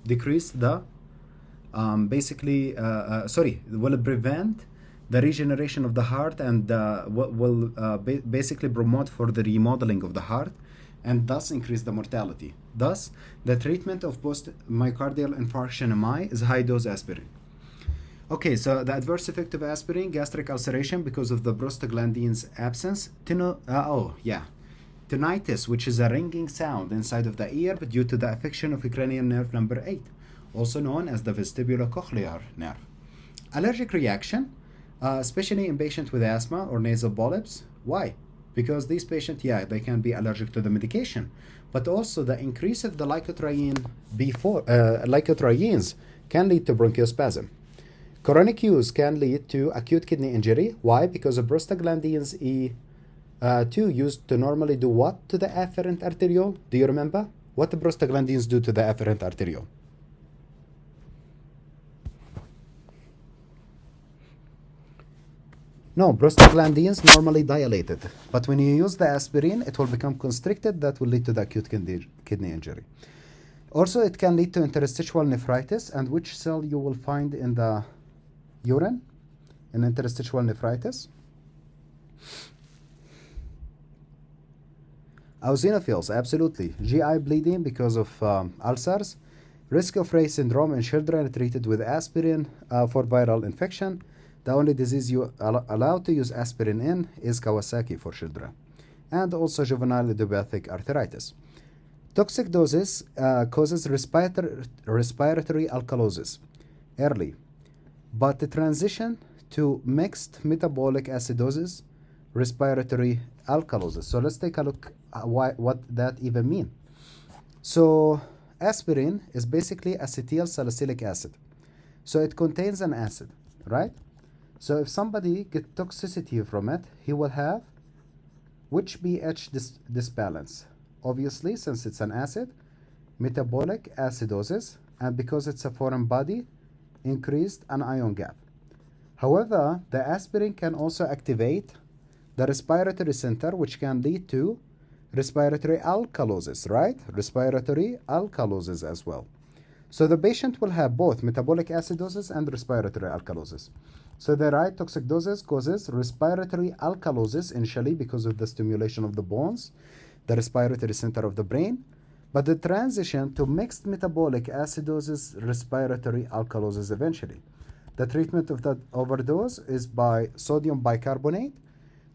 decrease the, will prevent the regeneration of the heart and will basically promote for the remodeling of the heart, and thus increase the mortality. Thus, the treatment of post-myocardial infarction MI is high-dose aspirin. Okay, so the adverse effect of aspirin, gastric ulceration because of the prostaglandins absence. Tinnitus, which is a ringing sound inside of the ear due to the affection of cranial nerve number 8, also known as the vestibulocochlear nerve. Allergic reaction, especially in patients with asthma or nasal polyps. Why? Because these patients, they can be allergic to the medication, but also the increase of the lycotrienes can lead to bronchospasm. Chronic use can lead to acute kidney injury. Why? Because of prostaglandins E2 used to normally do what to the afferent arteriole? Do you remember? What the prostaglandins do to the afferent arteriole? No, prostaglandins normally dilated, but when you use the aspirin, it will become constricted. That will lead to the acute kidney injury. Also, it can lead to interstitial nephritis, and which cell you will find in the urine in interstitial nephritis? Eosinophils, absolutely. GI bleeding because of ulcers. Risk of Reye syndrome in children treated with aspirin for viral infection. The only disease you are allowed to use aspirin in is Kawasaki for children. And also juvenile idiopathic arthritis. Toxic doses causes respiratory alkalosis early, but the transition to mixed metabolic acidosis, respiratory alkalosis. So let's take a look at what that even means. So aspirin is basically acetyl salicylic acid. So it contains an acid, right? So if somebody gets toxicity from it, he will have which pH disbalance? Obviously, since it's an acid, metabolic acidosis, and because it's a foreign body, increased anion gap. However, the aspirin can also activate the respiratory center, which can lead to respiratory alkalosis, right? Respiratory alkalosis as well. So the patient will have both metabolic acidosis and respiratory alkalosis. So the right toxic doses causes respiratory alkalosis initially because of the stimulation of the bones, the respiratory center of the brain. but the transition to mixed metabolic acidosis respiratory alkalosis eventually. The treatment of that overdose is by sodium bicarbonate,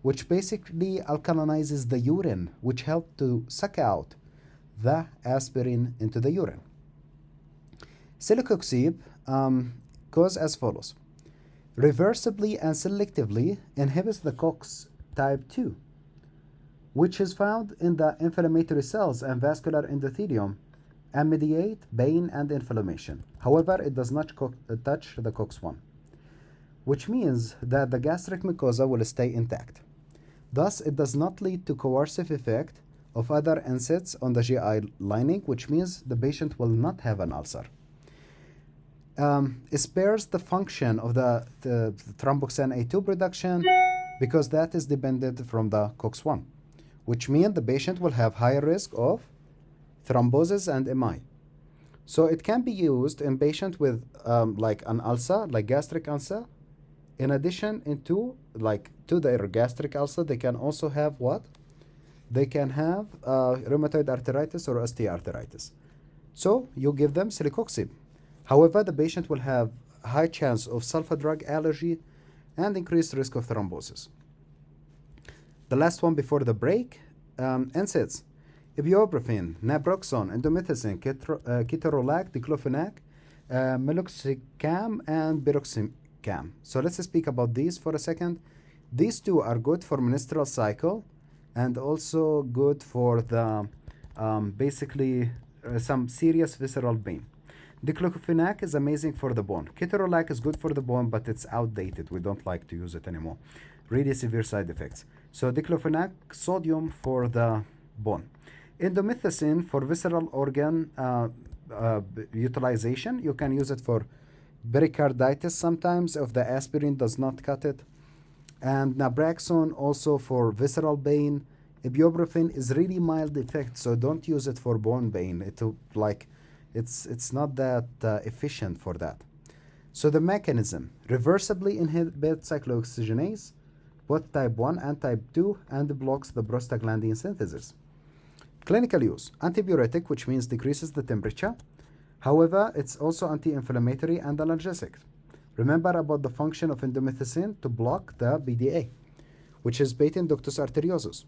which basically alkalinizes the urine, which helps to suck out the aspirin into the urine. Celecoxib goes as follows. Reversibly and selectively inhibits the COX type 2, which is found in the inflammatory cells and vascular endothelium and mediate pain and inflammation. However, it does not touch the COX-1, which means that the gastric mucosa will stay intact. Thus, it does not lead to coercive effect of other NSAIDs on the GI lining, which means the patient will not have an ulcer. It spares the function of the thromboxane A2 production because that is dependent from the COX-1, which means the patient will have higher risk of thrombosis and MI. So it can be used in patients with like an ulcer, like gastric ulcer. In addition to their gastric ulcer, they can also have what? They can have rheumatoid arthritis or osteoarthritis. So you give them celecoxib. However, the patient will have high chance of sulfa drug allergy and increased risk of thrombosis. The last one before the break, NSAIDs, ibuprofen, naproxen, indomethacin, ketorolac, diclofenac, meloxicam, and piroxicam. So let's speak about these for a second. These two are good for menstrual cycle and also good for the basically some serious visceral pain. Diclofenac is amazing for the bone. Ketorolac is good for the bone, but it's outdated. We don't like to use it anymore. Really severe side effects. So diclofenac, sodium for the bone. Indomethacin for visceral organ utilization. You can use it for pericarditis sometimes if the aspirin does not cut it. And naproxen also for visceral pain. Ibuprofen is really mild effect, so don't use it for bone pain. It's not that efficient for that. So the mechanism, reversibly inhibits cyclooxygenase, both type 1 and type 2, and blocks the prostaglandin synthesis. Clinical use, antibiotic, which means decreases the temperature. However, it's also anti-inflammatory and analgesic. Remember about the function of indomethacin to block the BDA, which is patent ductus arteriosus.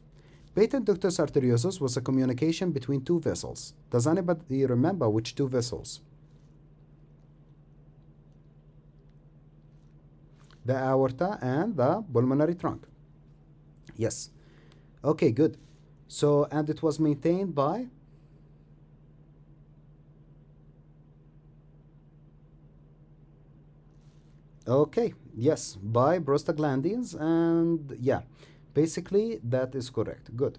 Patent ductus arteriosus was a communication between two vessels. Does anybody remember which two vessels? The aorta and the pulmonary trunk. Yes. Okay, good. So, and it was maintained by? Okay, yes, by prostaglandins, and yeah, basically that is correct. Good.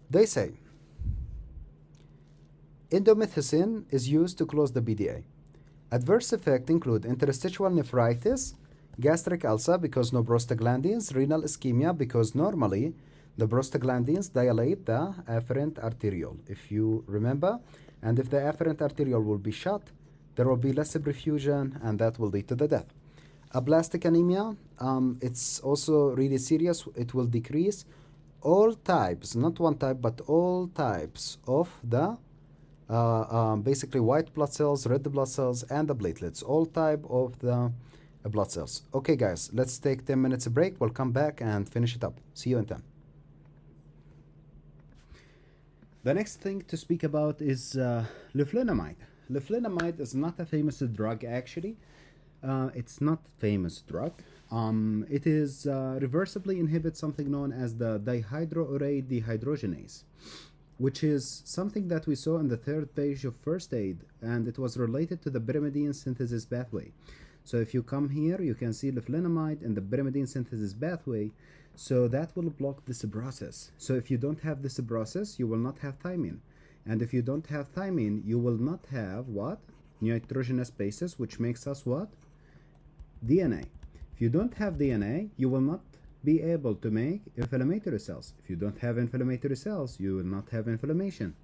They say indomethacin is used to close the BDA. Adverse effects include interstitial nephritis, gastric ulcer because no prostaglandins, renal ischemia because normally the prostaglandins dilate the afferent arteriole, if you remember, and if the afferent arteriole will be shut, there will be less perfusion, and that will lead to the death. Aplastic anemia, it's also really serious. It will decrease all types, not one type, but all types of the basically white blood cells, red blood cells, and the platelets, all type of the blood cells. Okay, guys, let's take 10 minutes break. We'll come back and finish it up. See you in 10. The next thing to speak about is leflunomide. Leflunomide is not a famous drug, actually. It's not famous drug. It is reversibly inhibits something known as the dihydrourate dehydrogenase, which is something that we saw in the third page of first aid, and it was related to the pyrimidine synthesis pathway. So if you come here, you can see leflunomide in the pyrimidine synthesis pathway. So that will block this process. So if you don't have this process, you will not have thymine. And if you don't have thymine, you will not have what? Nitrogenous bases, which makes us what? DNA. If you don't have DNA, you will not be able to make inflammatory cells. If you don't have inflammatory cells, you will not have inflammation.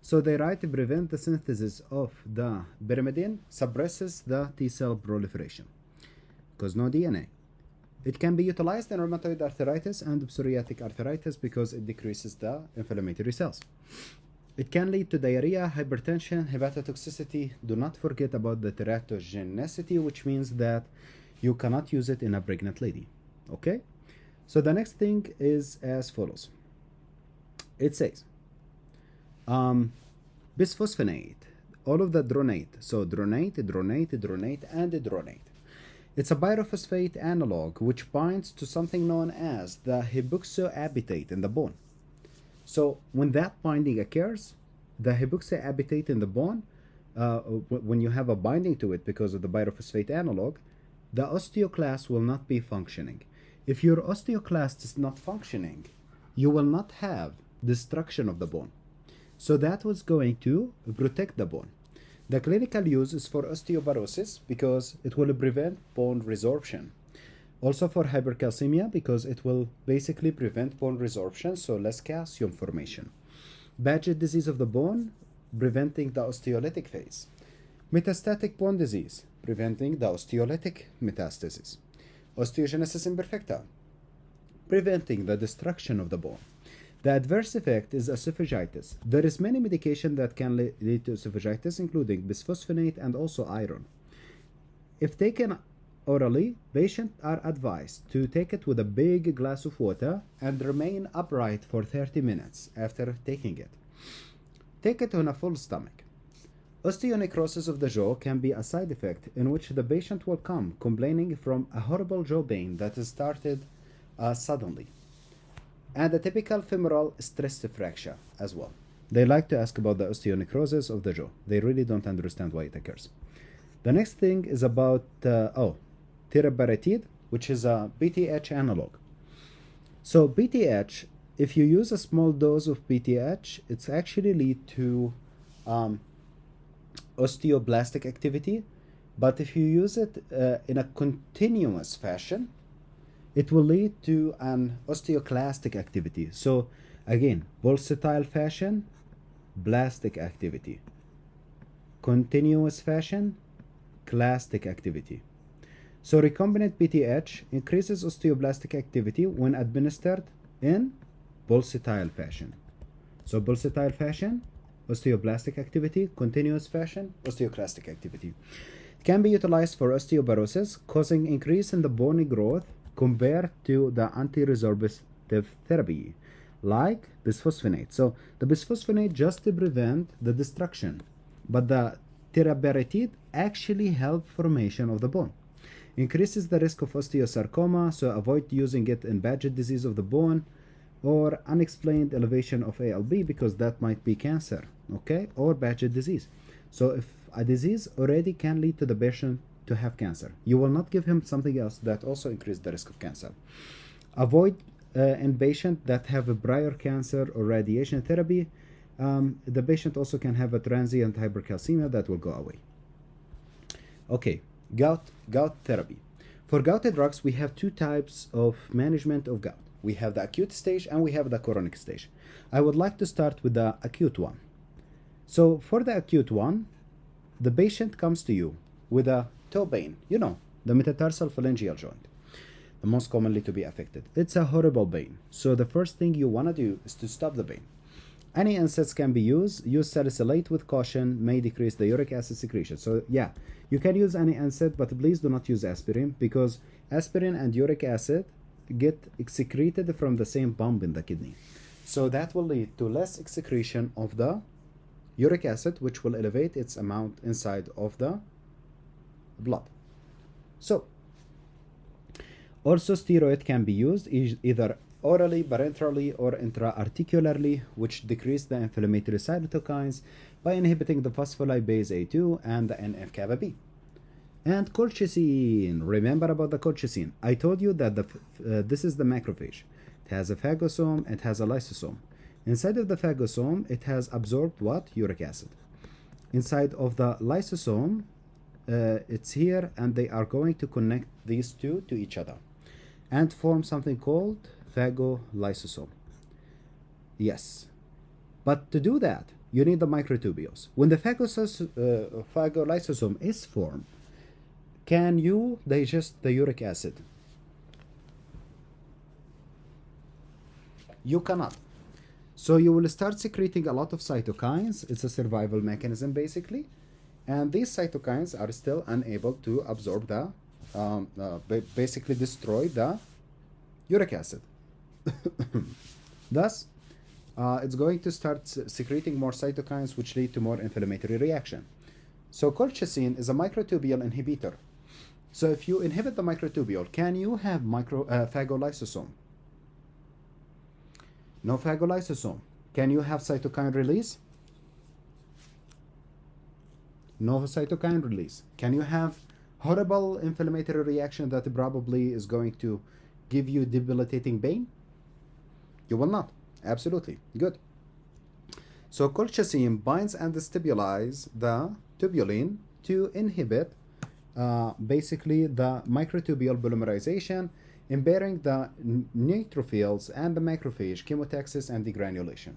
So they write to prevent the synthesis of the pyrimidine, suppresses the T cell proliferation because no DNA. It can be utilized in rheumatoid arthritis and psoriatic arthritis because it decreases the inflammatory cells. It can lead to diarrhea, hypertension, hepatotoxicity. Do not forget about the teratogenicity, which means that you cannot use it in a pregnant lady. Okay? So the next thing is as follows. It says, bisphosphonate, all of the dronate. So dronate, and dronate. It's a pyrophosphate analog which binds to something known as the hypoxoabitate in the bone. So when that binding occurs, the hypoxoabitate in the bone, when you have a binding to it because of the pyrophosphate analog, the osteoclast will not be functioning. If your osteoclast is not functioning, you will not have destruction of the bone. So that was going to protect the bone. The clinical use is for osteoporosis because it will prevent bone resorption. Also for hypercalcemia because it will basically prevent bone resorption, so less calcium formation. Paget disease of the bone, preventing the osteolytic phase. Metastatic bone disease, preventing the osteolytic metastasis. Osteogenesis imperfecta, preventing the destruction of the bone. The adverse effect is esophagitis. There is many medication that can lead to esophagitis, including bisphosphonate and also iron. If taken orally, patients are advised to take it with a big glass of water and remain upright for 30 minutes after taking it. Take it on a full stomach. Osteonecrosis of the jaw can be a side effect in which the patient will come complaining from a horrible jaw pain that is started suddenly. And a typical femoral stress fracture as well. They like to ask about the osteonecrosis of the jaw. They really don't understand why it occurs. The next thing is about teriparatide, which is a PTH analog. So PTH, if you use a small dose of PTH, it's actually lead to osteoblastic activity. But if you use it in a continuous fashion, it will lead to an osteoclastic activity. So again, pulsatile fashion, blastic activity. Continuous fashion, clastic activity. So recombinant PTH increases osteoblastic activity when administered in pulsatile fashion. So pulsatile fashion, osteoblastic activity, continuous fashion, osteoclastic activity. It can be utilized for osteoporosis, causing increase in the bone growth compared to the anti-resorptive therapy, like bisphosphonate. So the bisphosphonate just to prevent the destruction, but the teriparatide actually help formation of the bone. Increases the risk of osteosarcoma, so avoid using it in Paget disease of the bone or unexplained elevation of ALB because that might be cancer, okay, or Paget disease. So if a disease already can lead to the patient to have cancer, you will not give him something else that also increases the risk of cancer. Avoid in patients that have a prior cancer or radiation therapy. The patient also can have a transient hypercalcemia that will go away. Okay, gout therapy. For gouty drugs, we have two types of management of gout. We have the acute stage and we have the chronic stage. I would like to start with the acute one. So for the acute one, the patient comes to you with a toe pain, the metatarsal phalangeal joint, the most commonly to be affected. It's a horrible pain. So the first thing you want to do is to stop the pain. Any NSAIDs can be used. Use salicylate with caution, may decrease the uric acid secretion. So yeah, you can use any NSAID, but please do not use aspirin because aspirin and uric acid get excreted from the same pump in the kidney. So that will lead to less excretion of the uric acid, which will elevate its amount inside of the blood. So also steroid can be used either orally, parenterally, or intra-articularly, which decrease the inflammatory cytokines by inhibiting the phospholipase A2 and the NF-kappa B. And colchicine. Remember about the colchicine. I told you that this is the macrophage. It has a phagosome, it has a lysosome. Inside of the phagosome, it has absorbed what? Uric acid. Inside of the lysosome, it's here, and they are going to connect these two to each other and form something called phagolysosome. Yes. But to do that, you need the microtubules. When the phagolysosome is formed, can you digest the uric acid? You cannot. So you will start secreting a lot of cytokines. It's a survival mechanism basically. And these cytokines are still unable to absorb the, basically destroy the uric acid. Thus, it's going to start secreting more cytokines, which lead to more inflammatory reaction. So colchicine is a microtubule inhibitor. So if you inhibit the microtubule, can you have phagolysosome? No phagolysosome. Can you have cytokine release? No cytokine release. Can you have horrible inflammatory reaction that probably is going to give you debilitating pain? You will not. Absolutely. Good. So colchicine binds and stabilizes the tubulin to inhibit basically the microtubule polymerization, impairing the neutrophils and the macrophage chemotaxis and degranulation.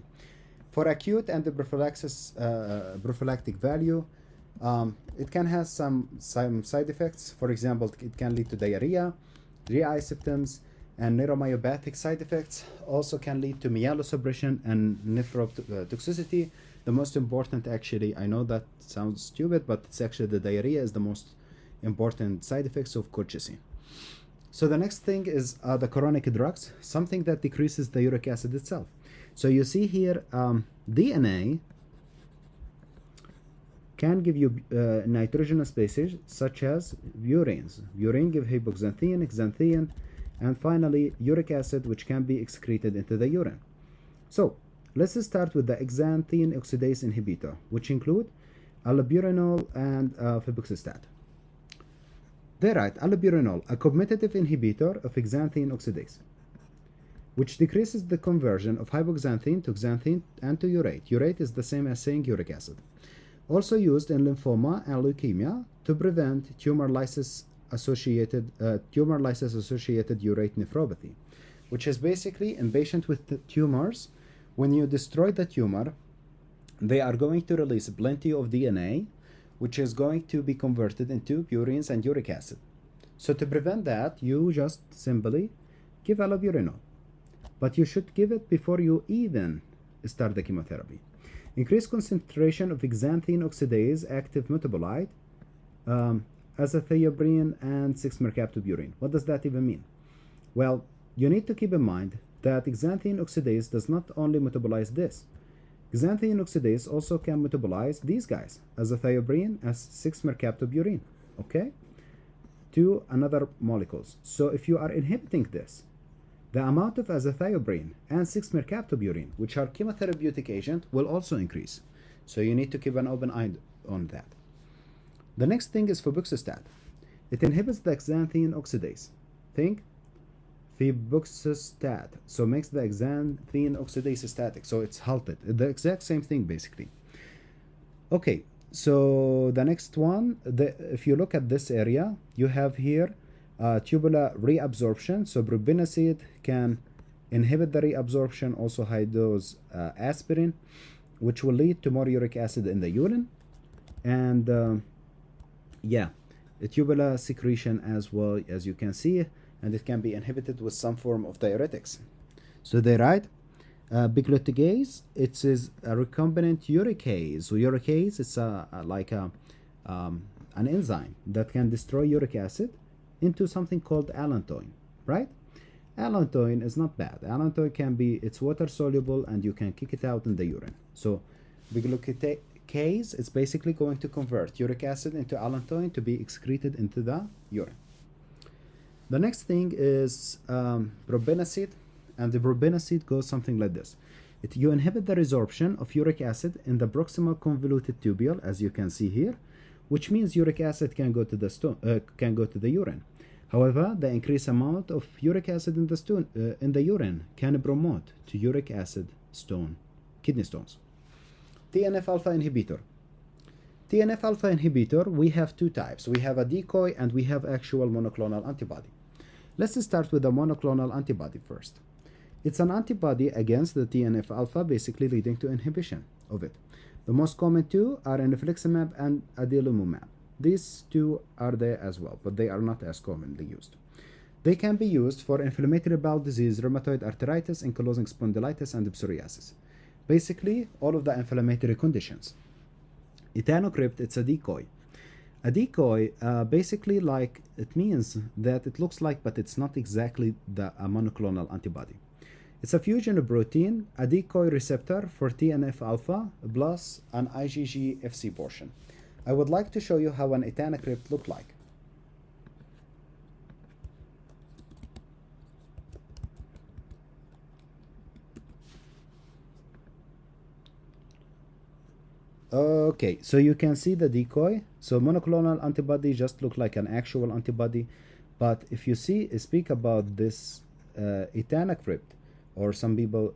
For acute and the prophylactic value, it can have some side effects. For example, it can lead to diarrhea, GI symptoms, and neuromyopathic side effects. Also can lead to myelosuppression and nephrotoxicity. The most important, actually, I know that sounds stupid, but it's actually the diarrhea is the most important side effects of colchicine. So the next thing is the chronic drugs, something that decreases the uric acid itself. So you see here, DNA can give you nitrogenous bases such as urines. Urine give hypoxanthine, xanthine, and finally uric acid, which can be excreted into the urine. So let's start with the xanthine oxidase inhibitor, which include allopurinol and febuxostat. They write allopurinol, a competitive inhibitor of xanthine oxidase, which decreases the conversion of hypoxanthine to xanthine and to urate. Urate is the same as saying uric acid. Also used in lymphoma and leukemia to prevent tumor lysis associated urate nephropathy, which is basically in patients with tumors. When you destroy the tumor, they are going to release plenty of DNA, which is going to be converted into purines and uric acid. So to prevent that, you just simply give allopurinol, but you should give it before you even start the chemotherapy. Increased concentration of xanthine oxidase active metabolite, azathioprine and 6-mercaptopurine. What does that even mean? Well, you need to keep in mind that xanthine oxidase does not only metabolize this. Xanthine oxidase also can metabolize these guys, azathioprine as 6-mercaptopurine, okay, to another molecules. So if you are inhibiting this, the amount of azathioprine and 6-mercaptopurine, which are chemotherapeutic agent, will also increase. So you need to keep an open eye on that. The next thing is febuxostat. It inhibits the xanthine oxidase. Think febuxostat. So makes the xanthine oxidase static. So it's halted. The exact same thing basically. Okay, so the next one, if you look at this area, you have here tubular reabsorption. So probenecid can inhibit the reabsorption, also high dose aspirin, which will lead to more uric acid in the urine. And yeah, a tubular secretion as well, as you can see, and it can be inhibited with some form of diuretics. So they write biglutigase, it is a recombinant uricase. So uricase is like an enzyme that can destroy uric acid into something called allantoin, right? Allantoin is not bad. Allantoin can be, it's water soluble and you can kick it out in the urine. So biglutigase is basically going to convert uric acid into allantoin to be excreted into the urine. The next thing is probenecid, and the probenecid goes something like this. You inhibit the resorption of uric acid in the proximal convoluted tubule, as you can see here, which means uric acid can go to the urine. However, the increased amount of uric acid in the urine can promote to uric acid kidney stones. TNF-alpha inhibitor. TNF-alpha inhibitor, we have two types. We have a decoy and we have actual monoclonal antibody. Let's start with the monoclonal antibody first. It's an antibody against the TNF-alpha, basically leading to inhibition of it. The most common two are infliximab and adalimumab. These two are there as well, but they are not as commonly used. They can be used for inflammatory bowel disease, rheumatoid arthritis, ankylosing spondylitis, and psoriasis. basically all of the inflammatory conditions. Etanocrypt, it's a decoy. A decoy, basically, like, it means that it looks like, but it's not exactly a monoclonal antibody. It's a fusion of protein, a decoy receptor for TNF alpha, plus an IgG Fc portion. I would like to show you how an etanocrypt look like. Okay, so you can see the decoy. So monoclonal antibody just look like an actual antibody, but if you speak about this etanocrypt, or some people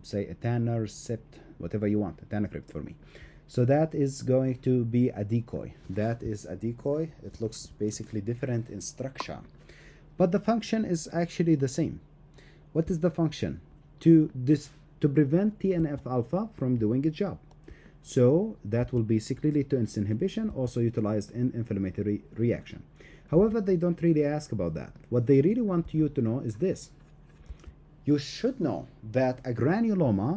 say etanercept, whatever you want, etanocrypt for me. So that is going to be a decoy. That is a decoy. It looks basically different in structure, but the function is actually the same. What is the function? To prevent TNF alpha from doing its job. So that will basically lead to insulin inhibition, also utilized in inflammatory reaction. However, they don't really ask about that. What they really want you to know is this. You should know that a granuloma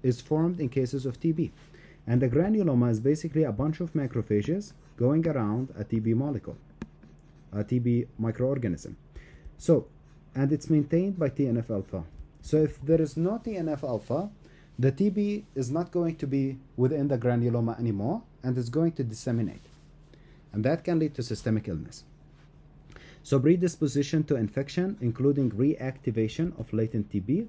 is formed in cases of TB. And a granuloma is basically a bunch of macrophages going around a TB molecule, a TB microorganism. So, and it's maintained by TNF alpha. So if there is no TNF alpha, the TB is not going to be within the granuloma anymore, and it's going to disseminate. And that can lead to systemic illness. So predisposition to infection, including reactivation of latent TB,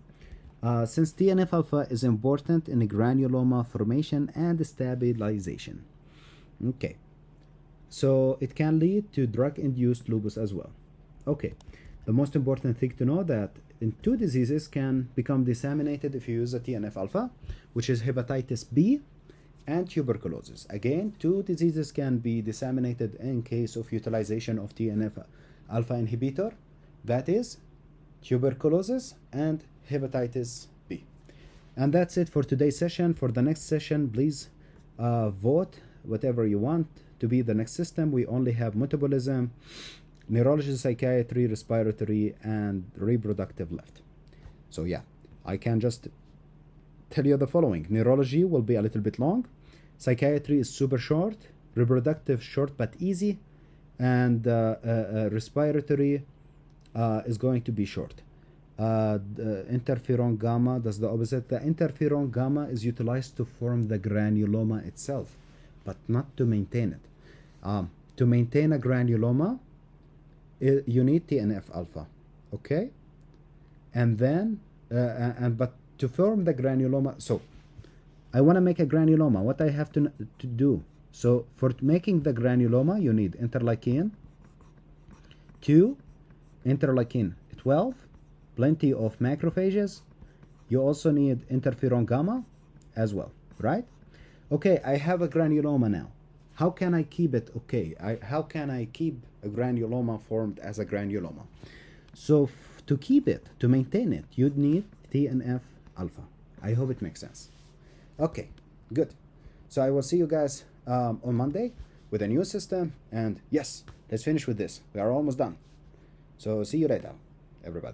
since TNF alpha is important in granuloma formation and stabilization. Okay, so it can lead to drug-induced lupus as well. Okay, the most important thing to know that in two diseases can become disseminated if you use a TNF alpha, which is hepatitis B and tuberculosis. Again, two diseases can be disseminated in case of utilization of TNF alpha inhibitor, that is tuberculosis and hepatitis B. And that's it for today's session. For the next session, please vote whatever you want to be the next system. We only have metabolism, neurology, psychiatry, respiratory, and reproductive left. So yeah, I can just tell you the following. Neurology will be a little bit long, psychiatry is super short, reproductive short but easy, and respiratory is going to be short. The interferon gamma does the opposite. The interferon gamma is utilized to form the granuloma itself, but not to maintain it. To maintain a granuloma, you need TNF alpha, okay? And then, but to form the granuloma, so I want to make a granuloma. What I have to do? So for making the granuloma, you need interleukin 2, interleukin 12, plenty of macrophages. You also need interferon gamma as well, right? Okay, I have a granuloma now. How can I keep it okay? How can I keep a granuloma formed as a granuloma? So to keep it, to maintain it, you'd need TNF alpha. I hope it makes sense. Okay, good. So I will see you guys on Monday with a new system. And yes, let's finish with this. We are almost done. So see you later, everybody.